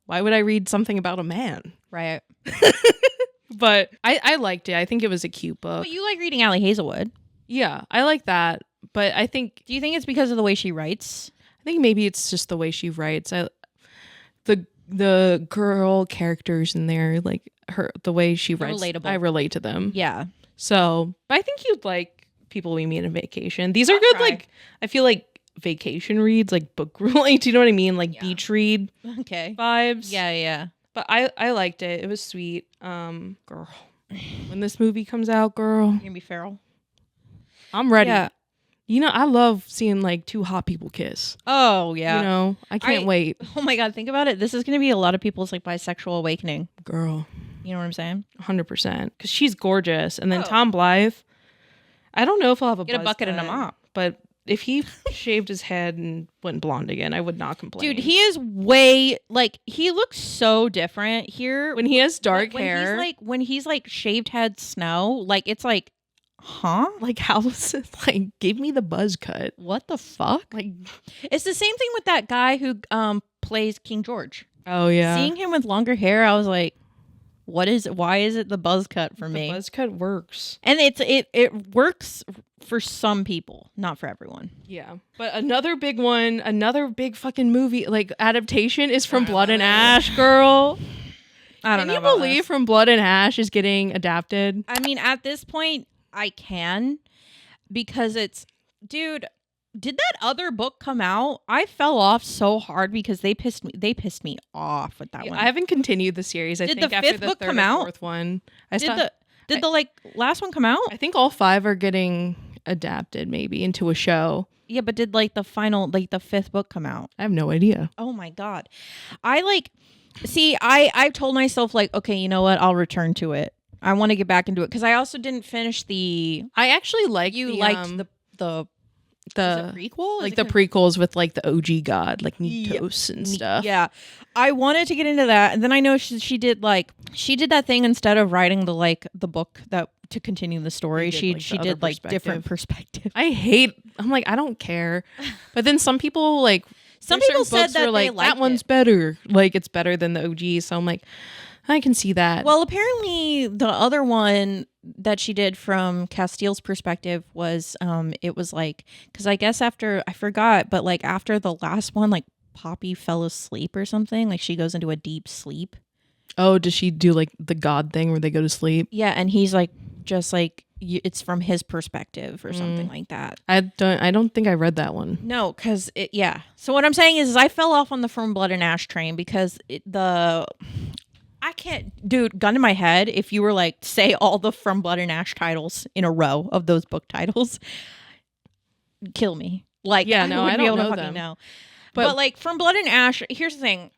Why would I read something about a man? Right. But I liked it. I think it was a cute book. But you like reading Allie Hazelwood. Yeah, I like that. But I think... Do you think it's because of the way she writes? I think maybe it's just the way she writes. The girl characters in there, like the way she writes, relatable. I relate to them. Yeah. So I think you'd like People We Meet on Vacation. These are good. Try. Like, I feel like vacation reads, like book like, do you know what I mean? Like beach read vibes. Yeah. But I liked it. It was sweet. Girl, when this movie comes out, girl, you're gonna be feral. I'm ready. Yeah. You know, I love seeing like two hot people kiss. Oh yeah. You know, I can't wait. Oh my god, think about it. This is gonna be a lot of people's like bisexual awakening. Girl. You know what I'm saying? 100%. Because she's gorgeous. And then Tom Blythe, I don't know if I'll have a bucket and a mop. But if he shaved his head and went blonde again, I would not complain. Dude, he is way like he looks so different here. When he has dark hair. When he's like shaved head Snow, like it's like, huh? Like how is it like give me the buzz cut? What the fuck? Like it's the same thing with that guy who plays King George. Oh yeah. Seeing him with longer hair, I was like, why is it the buzz cut for me? The buzz cut works. And it works for some people, not for everyone. Yeah. But another big one, another big fucking movie like adaptation is From Blood and Ash, girl. I don't know. Can you believe From Blood and Ash is getting adapted? I mean, at this point, I can, because dude, did that other book come out? I fell off so hard because they pissed me off with that one. I haven't continued the series. Did the fifth book come out? Fourth one. Did the last one come out? I think all 5 are getting adapted maybe into a show. Yeah, but did the final the 5th book come out? I have no idea. Oh my god. I've told myself like, okay, you know what? I'll return to it. I want to get back into it because I also didn't finish I actually liked the prequel, like the prequels with like the OG god, like Mythos and stuff. Yeah, I wanted to get into that, and then I know she did that thing instead of writing the book that to continue the story. She did like different perspective. I'm like I don't care, but then some people like some people said that like that one's better, like it's better than the OG. So I'm like I can see that. Well, apparently the other one that she did from Castile's perspective was it was like, because I guess after I forgot, but like after the last one, like Poppy fell asleep or something, like she goes into a deep sleep. Oh, does she do like the god thing where they go to sleep? Yeah, and he's like just like it's from his perspective or something like that. I don't think I read that one. No, because So what I'm saying is I fell off on the From Blood and Ash train because I can't, dude, gun to my head, if you were like, say all the From Blood and Ash titles in a row of those book titles, kill me. Like, Yeah, no, I wouldn't be don't able to know fucking them. know. But- But like, From Blood and Ash, here's the thing.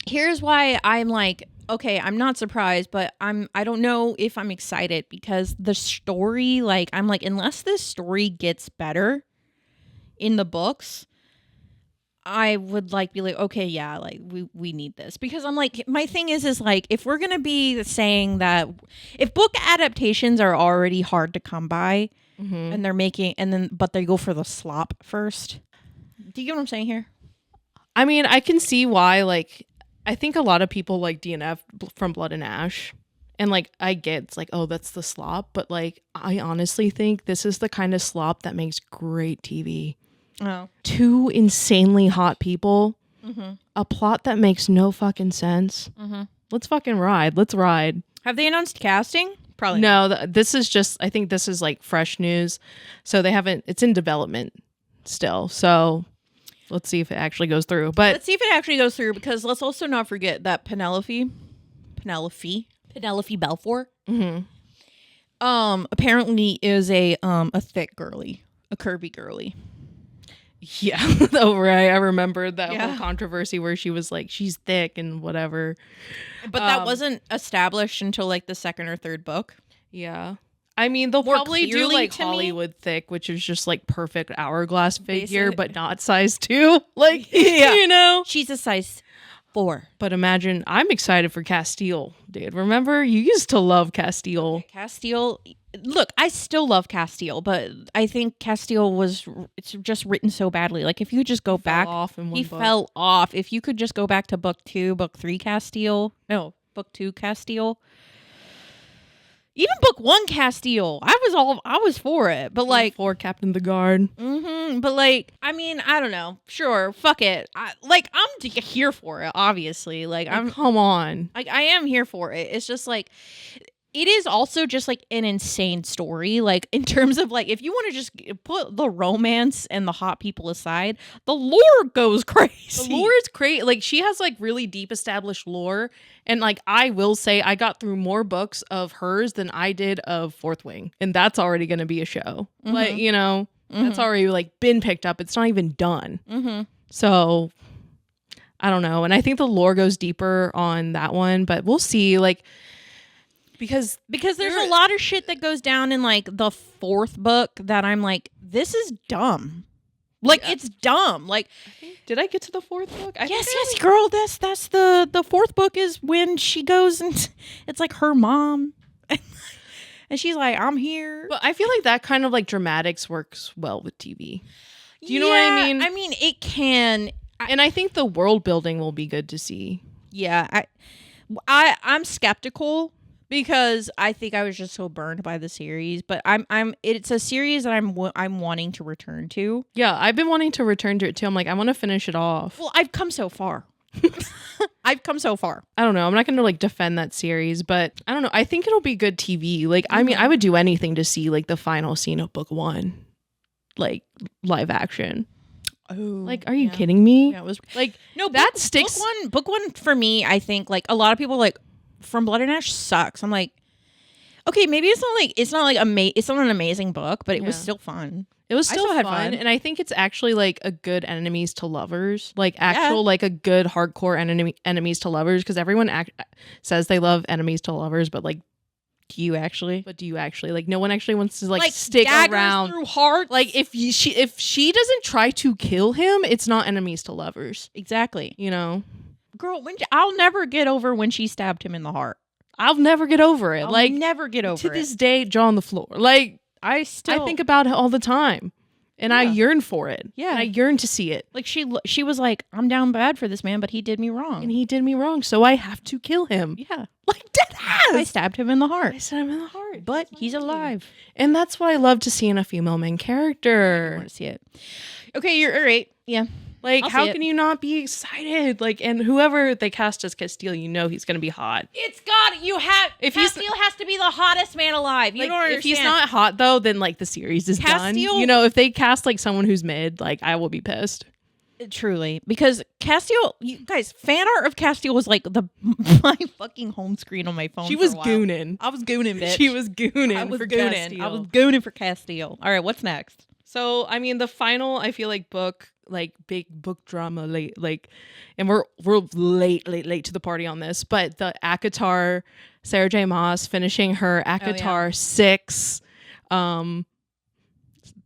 Here's why I'm like, okay, I'm not surprised, but I don't know if I'm excited, because the story, like, I'm like, unless this story gets better in the books, I would like be like, okay, yeah, like we need this, because I'm like, my thing is like, if we're gonna be saying that, if book adaptations are already hard to come by, and they're making, and then but they go for the slop first. Do you get what I'm saying here? I mean, I can see why. Like, I think a lot of people like DNF From Blood and Ash, and like I get it's like, oh, that's the slop, but like I honestly think this is the kind of slop that makes great TV. Oh, Two insanely hot people, a plot that makes no fucking sense. Let's fucking ride. Let's ride. have they announced casting? Probably No, this is just, I think this is like fresh news. So they haven't, it's in development still. So let's see if it actually goes through. But Let's see if it actually goes through, because let's also not forget that Penelope Belfour, apparently is a thick girly, a curvy girly. yeah, oh, right. I remembered that Yeah. whole controversy where she was like, she's thick and whatever. But that wasn't established until like the second or third book. Yeah. I mean, they'll More probably do clearly like to me? Hollywood thick, which is just like perfect hourglass figure, Basic. but not size 2. Like, Yeah. you know? She's a size 4. But imagine, I'm excited for Castile, dude. Remember, you used to love Castile. Castile, look, I still love Castile, but I think Castile it's just written so badly. Like, if you just go back, Off in one he book. fell off. If you could just go back to book 2, book 3 Castile, no, book 2 Castile, even book 1 Castile, I was for it, but like, for Captain the Guard. but like, I mean, I don't know. Sure, fuck it. I'm here for it. Obviously, like Come on. I am here for it. It's just like, it is also just like an insane story. Like, in terms of like, if you want to just put the romance and the hot people aside, the lore goes crazy. The lore is great. Like, she has like really deep established lore. And like, I will say I got through more books of hers than I did of Fourth Wing. And that's already going to be a show. Like, you know, that's already like been picked up. It's not even done. So I don't know. And I think the lore goes deeper on that one, but we'll see. Like, because there's a lot of shit that goes down in like the 4th book that I'm like, this is dumb. Like, it's dumb. Like, did I get to the 4th book? yes, girl. That's the 4th book is when she goes and it's like her mom, and she's like, I'm here. But I feel like that kind of like dramatics works well with TV. Do you know what I mean? I mean, it can. And I think the world building will be good to see. Yeah, I'm skeptical, because I think I was just so burned by the series. But it's a series that I'm wanting to return to. Yeah, I've been wanting to return to it too. I'm like, I want to finish it off. Well, I've come so far. I've come so far. I don't know. I'm not going to like defend that series, but I don't know. I think it'll be good TV. Like, I mean, I would do anything to see like the final scene of book 1, like live action. Oh, Like, are you kidding me? Yeah, it was Like, no that book, sticks. Book one for me. I think like a lot of people like From Blood and Ash sucks. I'm like, okay, maybe it's not an amazing book, but it was still fun. It was still still had fun, fun. and I think it's actually like a good enemies to lovers, like actual like a good hardcore enemies to lovers, because everyone says they love enemies to lovers, but like, Do you actually? like no one actually wants to like stick daggers around through hearts. Like, if she doesn't try to kill him, it's not enemies to lovers, Exactly, you know. girl. I'll never get over when she stabbed him in the heart. I'll never get over it. I'll like, never get over to it. this day, jaw on the floor. Like, I think about it all the time, and I yearn for it. Yeah. And I yearn to see it. like she was like, I'm down bad for this man, but he did me wrong. And he did me wrong, so I have to kill him. yeah, Like, dead ass. I stabbed him in the heart, I stabbed him in the heart, but he's alive. and that's what I love to see in a female main I character. want to see it. Okay, you're all right. Yeah. Like, I'll how see it. can you not be excited? Like, and whoever they cast as Castile, you know he's gonna be hot. It's got you have. If he's- Castile has to be the hottest man alive. You Like, don't understand. if he's not hot though, then like the series is done. Castile- You know, if they cast like someone who's mid, like I will be pissed. Truly, because Castiel, you guys, fan art of Castiel was like my fucking home screen on my phone. She for was a while. gooning. I was gooning, bitch. She was gooning. I was for gooning. Castiel. I was gooning for Castiel. All right, what's next? So, I mean, the final, I feel like big book drama late, and we're late to the party on this, but the ACOTAR, Sarah J. Maas finishing her ACOTAR 6,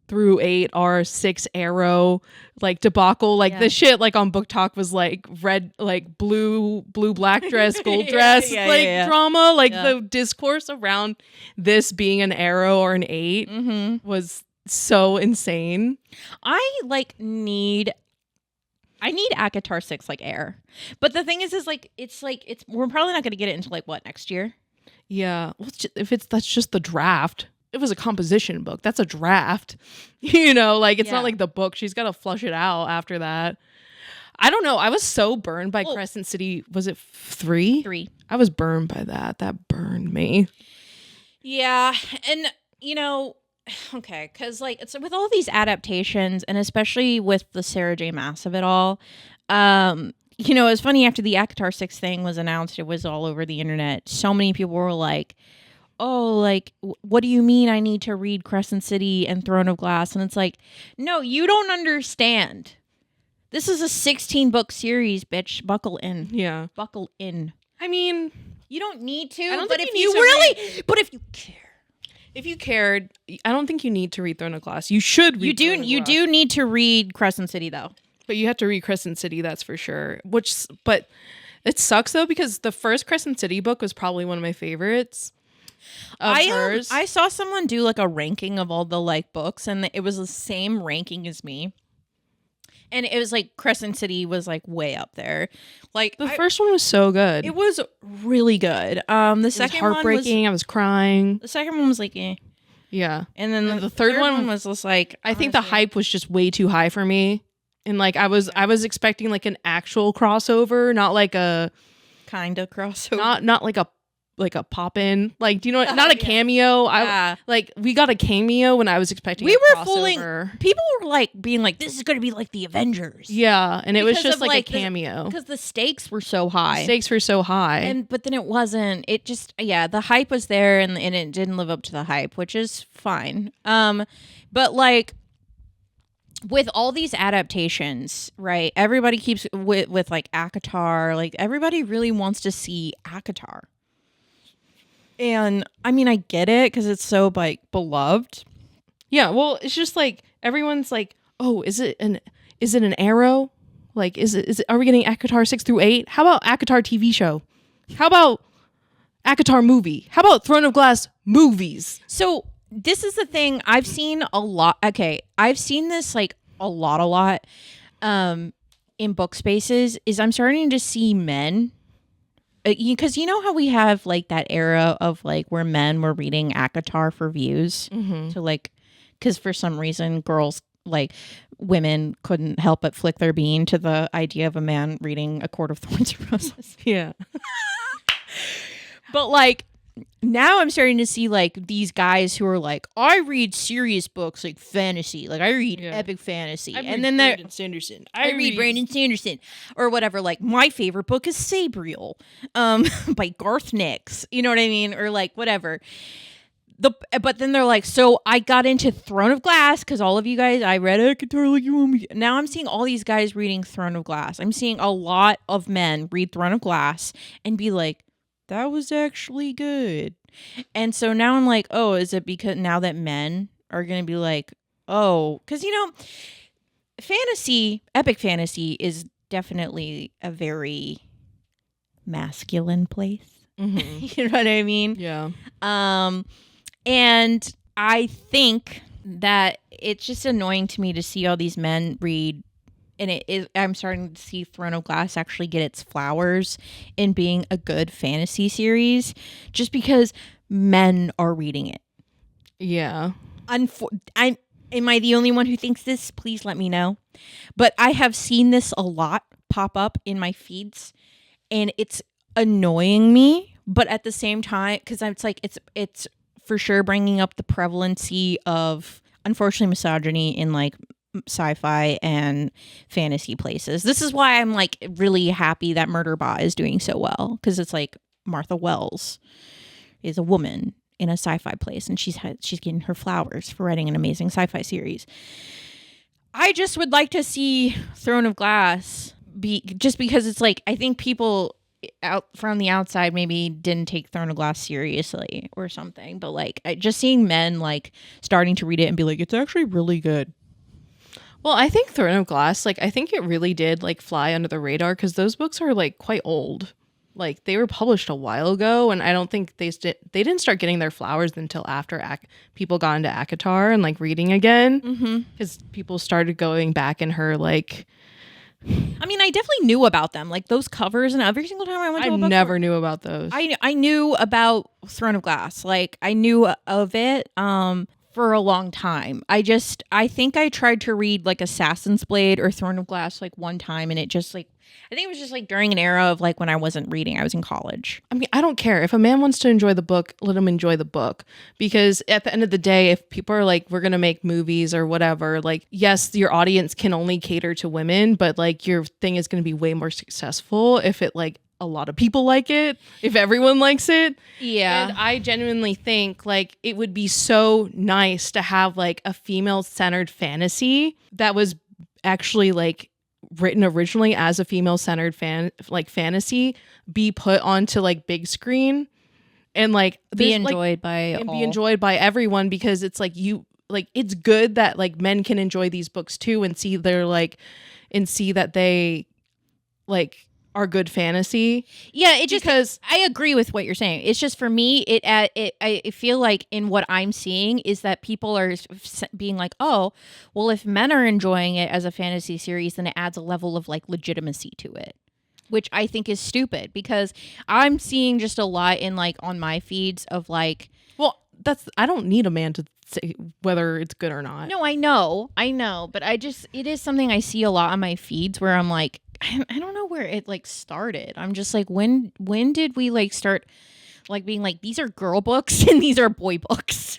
through 8 or 6 arrow like debacle, like the shit like on Book Talk was like red, like blue black dress, gold dress, drama, like the discourse around this being an arrow or an 8 was so insane. I need ACOTAR 6 like air. But the thing is it's we're probably not going to get it until like what, next year? Yeah. Well, that's just the draft. It was a composition book. That's a draft. You know, like it's not like the book. She's got to flush it out after that. I don't know. I was so burned by Crescent City. Was it 3? 3. I was burned by that. That burned me. Yeah. And, you know, okay, because like it's with all these adaptations, and especially with the Sarah J. Maas of it all, you know, it was funny after the ACOTAR 6 thing was announced, it was all over the internet. So many people were like, oh, like, what do you mean I need to read Crescent City and Throne of Glass? And it's like, no, you don't understand. This is a 16-book series, bitch. Buckle in. Yeah. Buckle in. I mean, you don't need to, I don't but think if you really, but if you care. If you cared, I don't think you need to read Throne of Glass. You should read Throne of Glass. You do need to read Crescent City, though. But you have to read Crescent City, that's for sure. But it sucks, though, because the first Crescent City book was probably one of my favorites. I saw someone do like a ranking of all the like books, and it was the same ranking as me. And it was like Crescent City was like way up there. Like the first one was so good. It was really good. The second one was heartbreaking. I was crying. The second one was like, eh. Yeah. And then the third one was just like, I think the hype was just way too high for me. And like I was expecting like an actual crossover, not like a kind of crossover. Not like a pop-in, like, do you know what? Not a cameo. Like we got a cameo when I was expecting. We were fooling. People were like being like, "This is going to be like the Avengers." Yeah, and it was just like a cameo because the stakes were so high. But then it wasn't. It just the hype was there, and it didn't live up to the hype, which is fine. But like with all these adaptations, right? Everybody keeps with like ACOTAR. Like everybody really wants to see ACOTAR. And I mean, I get it because it's so like beloved. Yeah, well, it's just like everyone's like, "Oh, is it an arrow? Like, is it? Are we getting ACOTAR 6 through 8? How about ACOTAR TV show? How about ACOTAR movie? How about Throne of Glass movies?" So this is the thing I've seen a lot. Okay, I've seen this like a lot. In book spaces is I'm starting to see men. Because you know how we have like that era of like where men were reading ACOTAR for views to like, because for some reason women couldn't help but flick their bean to the idea of a man reading A Court of Thorns and Roses. Yeah. But like now I'm starting to see like these guys who are like, I read serious books like fantasy, like I read epic fantasy, and then Brandon Sanderson. I read Brandon Sanderson or whatever. Like my favorite book is Sabriel, by Garth Nix. You know what I mean? Or like whatever. But then they're like, so I got into Throne of Glass because all of you guys, I read ACOTAR like you want me. Now I'm seeing all these guys reading Throne of Glass. I'm seeing a lot of men read Throne of Glass and be like, that was actually good. And so now I'm like, oh, is it because now that men are going to be like, oh, because, you know, epic fantasy is definitely a very masculine place. Mm-hmm. You know what I mean? Yeah. And I think that it's just annoying to me to see all these men read. And I'm starting to see Throne of Glass actually get its flowers in being a good fantasy series just because men are reading it. Yeah. Am I the only one who thinks this? Please let me know. But I have seen this a lot pop up in my feeds and it's annoying me. But at the same time, because it's like, it's for sure bringing up the prevalency of, unfortunately, misogyny in like sci-fi and fantasy places. This is why I'm like really happy that Murderbot is doing so well, because it's like Martha Wells is a woman in a sci-fi place, and she's getting her flowers for writing an amazing sci-fi series. I just would like to see Throne of Glass be, just because it's like, I think people out from the outside maybe didn't take Throne of Glass seriously or something, but like just seeing men like starting to read it and be like, it's actually really good. Well, I think Throne of Glass, like I think it really did like fly under the radar, because those books are like quite old. Like they were published a while ago, and I don't think they didn't start getting their flowers until after people got into ACOTAR and like reading again, because people started going back in her like. I mean, I definitely knew about them, like those covers, and every single time I went to a book never knew about those. I knew about Throne of Glass, like I knew of it for a long time. I think I tried to read like Assassin's Blade or Throne of Glass like one time, and it just like, I think it was just like during an era of like when I wasn't reading. I was in college. I mean, I don't care. If a man wants to enjoy the book, let him enjoy the book. Because at the end of the day, if people are like, we're going to make movies or whatever, like, yes, your audience can only cater to women, but like your thing is going to be way more successful if it like a lot of people like it, if everyone likes it. Yeah. And I genuinely think like it would be so nice to have like a female-centered fantasy that was actually like written originally as a female-centered fantasy be put onto like big screen and like be enjoyed be enjoyed by everyone, because it's like it's good that like men can enjoy these books too and see that they like are good fantasy. Yeah, it just, because I agree with what you're saying. It's just for me, I feel like in what I'm seeing is that people are being like, oh, well, if men are enjoying it as a fantasy series, then it adds a level of like legitimacy to it, which I think is stupid, because I'm seeing just a lot in like on my feeds of like, well, I don't need a man to say whether it's good or not. No, I know, but it is something I see a lot on my feeds where I'm like, I don't know where it like started. I'm just like, when did we like start like being like, these are girl books and these are boy books?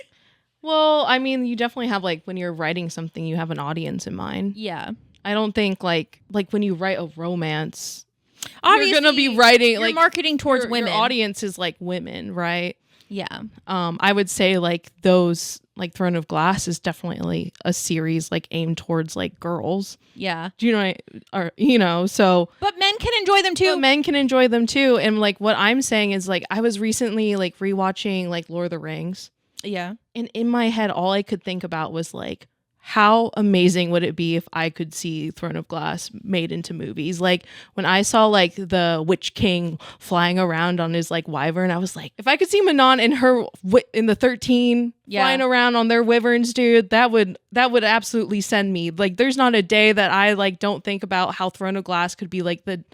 Well, I mean, you definitely have like, when you're writing something, you have an audience in mind. Yeah. I don't think like when you write a romance, obviously you're gonna be writing you're like marketing towards women. Your audience is like women, right? Yeah. I would say like those, like Throne of Glass is definitely a series like aimed towards like girls. Yeah. Do you know so but men can enjoy them too. But men can enjoy them too. And like what I'm saying is like I was recently like rewatching like Lord of the Rings. Yeah. And in my head all I could think about was like, how amazing would it be if I could see Throne of Glass made into movies? Like when I saw like the Witch King flying around on his like wyvern, I was like, if I could see Manon and her in the 13 flying around on their wyverns, dude, that would absolutely send me. Like there's not a day that I like don't think about how Throne of Glass could be like the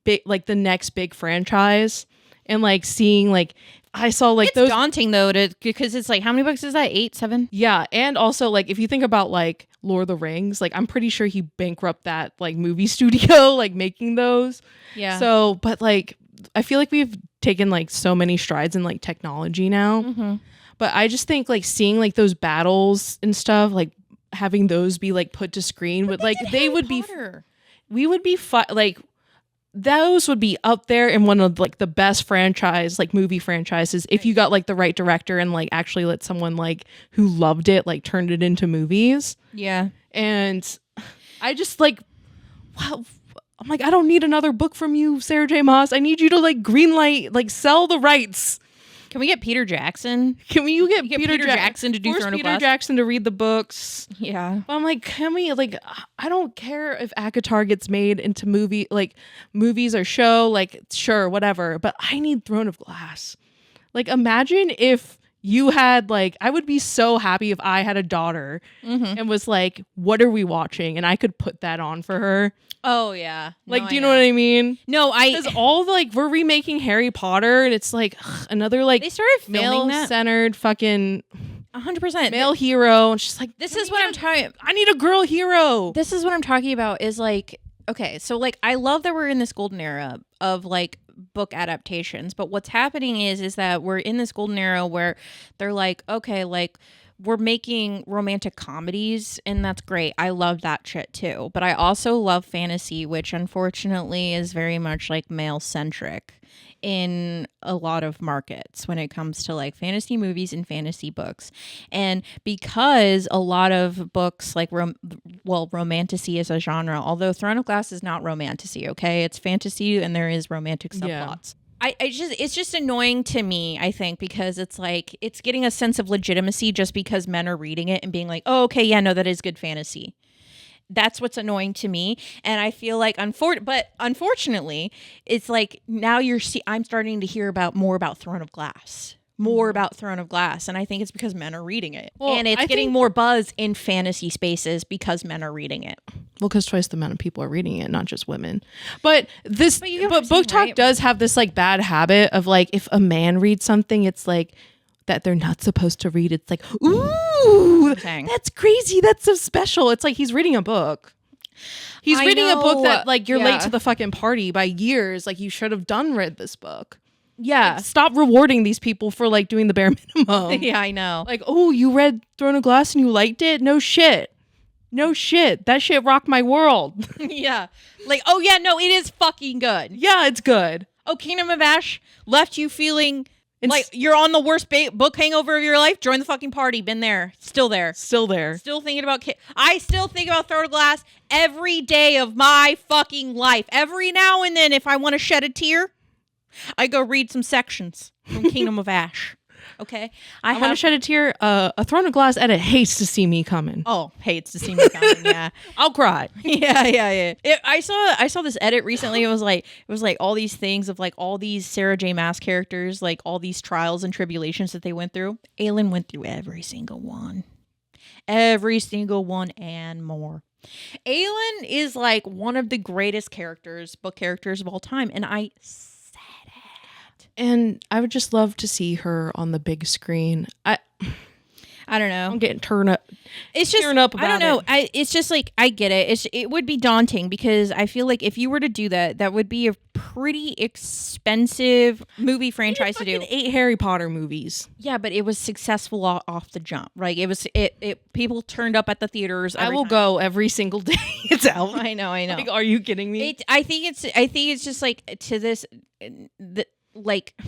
big, like the next big franchise, and like seeing like, I saw like it's those daunting though, because it's like, how many books is that? 8, 7? Yeah, and also like if you think about like Lord of the Rings, like I'm pretty sure he bankrupt that like movie studio like making those. Yeah. So, but like I feel like we've taken like so many strides in like technology now. Mm-hmm. But I just think like seeing like those battles and stuff, like having those be like put to screen, but like they would be, we would be like. Those would be up there in one of like the best franchise, like movie franchises, if you got like the right director and like actually let someone like who loved it like turned it into movies. Yeah. And I just like, wow, I'm like, I don't need another book from you, Sarah J. Maas. I need you to like greenlight, like sell the rights. Can we get Peter Jackson? Can you get Peter Jackson to do Throne of Glass? Peter Jackson to read the books. Yeah. But I'm like, can we like? I don't care if ACOTAR gets made into movies or show. Like, sure, whatever. But I need Throne of Glass. Like, imagine if you had like, I would be so happy if I had a daughter and was like, what are we watching? And I could put that on for her. Oh yeah. Like, do you know what I mean? No, because all the like we're remaking Harry Potter, and it's like another like they started filming that centered fucking 100% male hero, and she's like, this is what I'm talking. I need a girl hero. This is what I'm talking about. Is like, okay, so like I love that we're in this golden era of like book adaptations, but what's happening is that we're in this golden era where they're like, okay, like we're making romantic comedies, and that's great. I love that shit too. But I also love fantasy, which unfortunately is very much like male centric in a lot of markets when it comes to like fantasy movies and fantasy books. And because a lot of books like romantasy is a genre, although Throne of Glass is not romantasy, okay? It's fantasy and there is romantic subplots. It's just annoying to me, I think, because it's like it's getting a sense of legitimacy just because men are reading it and being like, oh, okay, yeah, no, that is good fantasy. That's what's annoying to me. And I feel like, unfortunately, it's like now I'm starting to hear more about Throne of Glass. And I think it's because men are reading it. Well, and it's getting more buzz in fantasy spaces because men are reading it. Well, because twice the amount of people are reading it, not just women. But Book Talk does have this like bad habit of like, if a man reads something, it's like that they're not supposed to read. It's like, ooh, that's crazy. That's so special. It's like he's reading a book. He's reading a book that like you're late to the fucking party by years. Like you should have read this book. Yeah. Like, stop rewarding these people for like doing the bare minimum. Yeah, I know. Like, oh, you read Throne of Glass and you liked it? No shit. That shit rocked my world. Yeah. Like, oh yeah, no, it is fucking good. Yeah, it's good. Oh, Kingdom of Ash left you feeling like you're on the worst book hangover of your life. Join the fucking party. Been there. Still there. Still thinking about I still think about Throne of Glass every day of my fucking life. Every now and then, if I want to shed a tear, I go read some sections from Kingdom of Ash. Okay, I want to shed a tear. A Throne of Glass edit hates to see me coming. Oh, hates to see me coming. Yeah, I'll cry. Yeah. I saw this edit recently. It was like all these things of like all these Sarah J. Maas characters, like all these trials and tribulations that they went through. Aelin went through every single one and more. Aelin is like one of the greatest book characters of all time, and I would just love to see her on the big screen. I don't know. I'm getting turned up. It's just up about I don't know. It's just like I get it. It would be daunting because I feel like if you were to do that, that would be a pretty expensive movie franchise to do. 8 Harry Potter movies. Yeah, but it was successful off the jump. Right? It people turned up at the theaters. I will go every single day it's out. I know. Like, are you kidding me? I think it's just like to this. Like,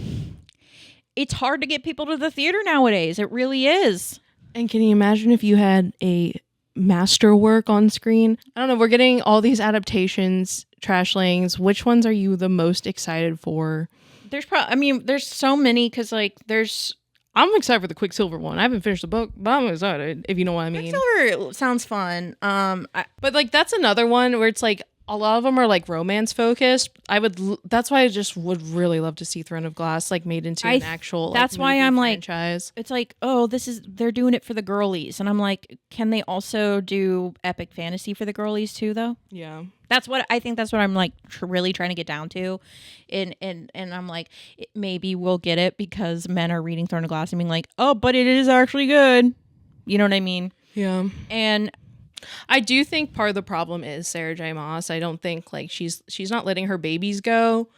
it's hard to get people to the theater nowadays. It really is. And can you imagine if you had a masterwork on screen? I don't know. We're getting all these adaptations, trashlings. Which ones are you the most excited for? There's so many because like I'm excited for the Quicksilver one. I haven't finished the book, but I'm excited, if you know what I mean. Quicksilver sounds fun. But like that's another one where it's like a lot of them are like romance focused. That's why I just would really love to see Throne of Glass like made into an actual. That's why I'm franchise. It's like, oh, they're doing it for the girlies, and I'm like, can they also do epic fantasy for the girlies too, though? Yeah, that's what I'm like really trying to get down to, and I'm like, maybe we'll get it because men are reading Throne of Glass and being like, oh, but it is actually good. You know what I mean? Yeah, and. I do think part of the problem is Sarah J. Maas. I don't think like she's not letting her babies go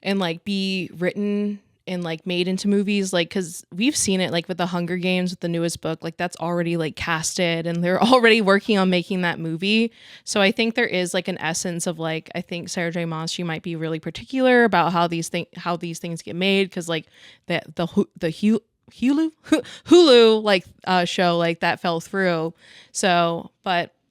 and like be written and like made into movies, like because we've seen it like with the Hunger Games with the newest book, like that's already like casted and they're already working on making that movie. So I think there is like an essence of like I think Sarah J. Maas, she might be really particular about how these things get made because like the Hulu like show like that fell through. So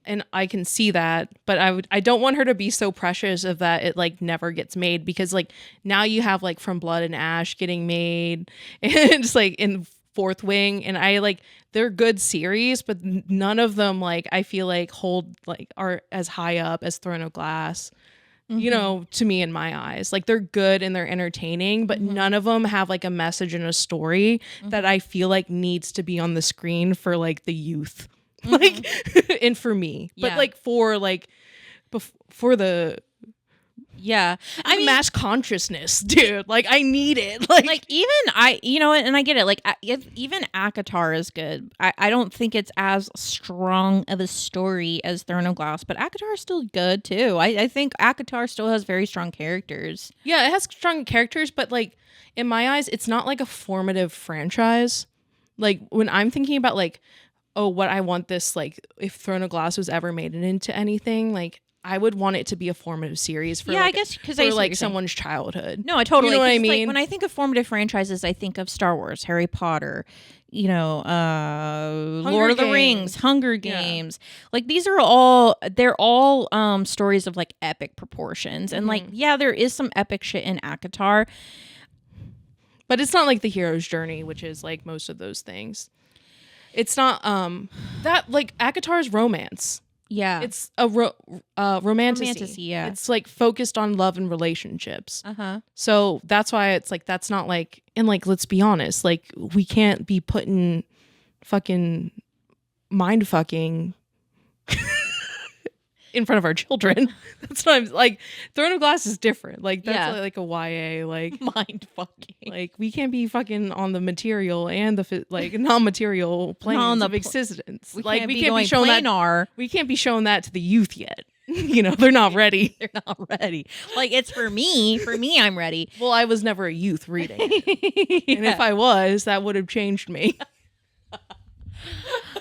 and I can see that, but I don't want her to be so precious of that it like never gets made because like now you have like From Blood and Ash getting made and it's like in Fourth Wing and I like they're good series but none of them like I feel like are as high up as Throne of Glass. Mm-hmm. You know, to me in my eyes, like they're good and they're entertaining, but none of them have like a message and a story that I feel like needs to be on the screen for like the youth, like, and for me, but like for the I mean, mass consciousness, dude. Like I need it. Like even and I get it. Like even ACOTAR is good. I don't think it's as strong of a story as Throne of Glass, but ACOTAR is still good too. I think ACOTAR still has very strong characters. Yeah, it has strong characters, but like in my eyes, it's not like a formative franchise. Like when I'm thinking about like, oh, what I want this, like if Throne of Glass was ever made into anything, like I would want it to be a formative series for I guess because for like someone's childhood. No, I totally. You know what I 'cause, mean? Like, when I think of formative franchises, I think of Star Wars, Harry Potter, you know, Lord of the Rings, Hunger Games. Like these are they're all stories of like epic proportions, and like there is some epic shit in ACOTAR, but it's not like the hero's journey, which is like most of those things. It's not that like ACOTAR's romance. Yeah, it's a romantasy. Yeah, it's like focused on love and relationships. So that's why it's like that's not like, and like let's be honest, like we can't be putting fucking mind fucking in front of our children. That's what I'm like. Throne of Glass is different. Like that's like a YA like mind fucking. Like we can't be fucking on the material and the like non-material planes of existence. We like can't we be can't going be showing planar. that. We can't be showing that to the youth yet. You know, they're not ready. They're not ready. Like it's for me. For me, I'm ready. Well, I was never a youth reading it. And if I was, that would have changed me.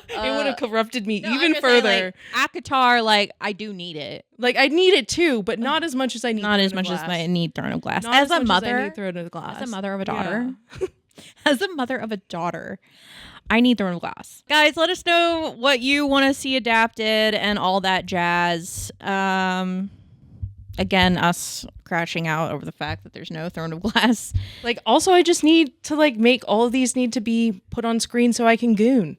It would have corrupted me even further. Saying, like, ACOTAR, like I do need it. Like I need it too, but not as much as I need. Not as much as I need Throne of Glass. Not as a much mother, as I need Throne of Glass. As a mother of a daughter. Yeah. As a mother of a daughter, I need Throne of Glass. Guys, let us know what you want to see adapted and all that jazz. Again, us crashing out over the fact that there's no Throne of Glass. Like also, I just need to like make all of these need to be put on screen so I can goon.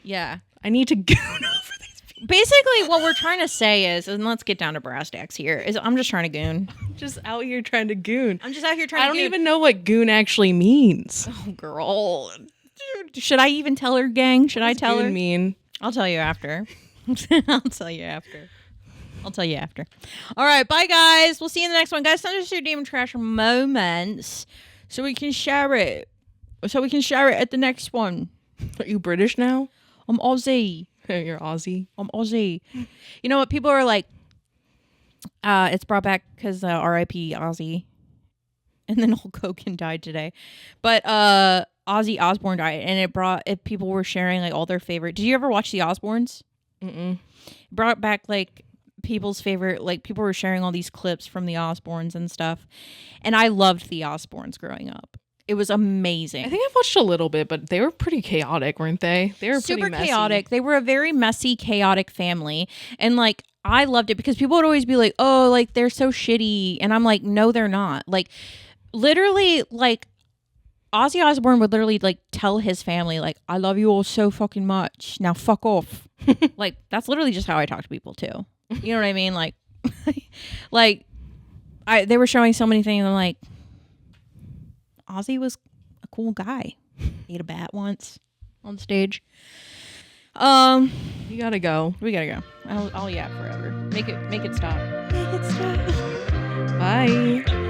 Yeah. I need to goon over these people. Basically, what we're trying to say is, and let's get down to brass tacks here, is I'm just trying to goon. Just out here trying to goon. I'm just out here trying to goon. I don't even know what goon actually means. Oh, girl. Dude, should I even tell her, gang? Should I tell her? Mean? I'll tell you after. I'll tell you after. All right, bye, guys. We'll see you in the next one. Guys, send us your Demon Trash moments so we can share it. At the next one. Are you British now? I'm Aussie. You're Aussie? I'm Aussie. You know what? People are like, it's brought back because R.I.P. Ozzy. And then Hulk Hogan died today. But Ozzy Osbourne died. And people were sharing like all their favorite. Did you ever watch The Osbournes? Mm-mm. It brought back like people's favorite, like people were sharing all these clips from The Osbournes and stuff. And I loved The Osbournes growing up. It was amazing. I think I've watched a little bit, but they were pretty chaotic, weren't they? They were super pretty messy. Chaotic. They were a very messy, chaotic family. And like, I loved it because people would always be like, oh, like they're so shitty. And I'm like, no, they're not. Like, literally, like, Ozzy Osbourne would literally like tell his family, like, I love you all so fucking much. Now fuck off. Like, that's literally just how I talk to people too. You know what I mean? Like, they were showing so many things. I'm like, Ozzy was a cool guy. He had a bat once on stage. You gotta go. We gotta go. I'll yap forever. Make it stop. Bye.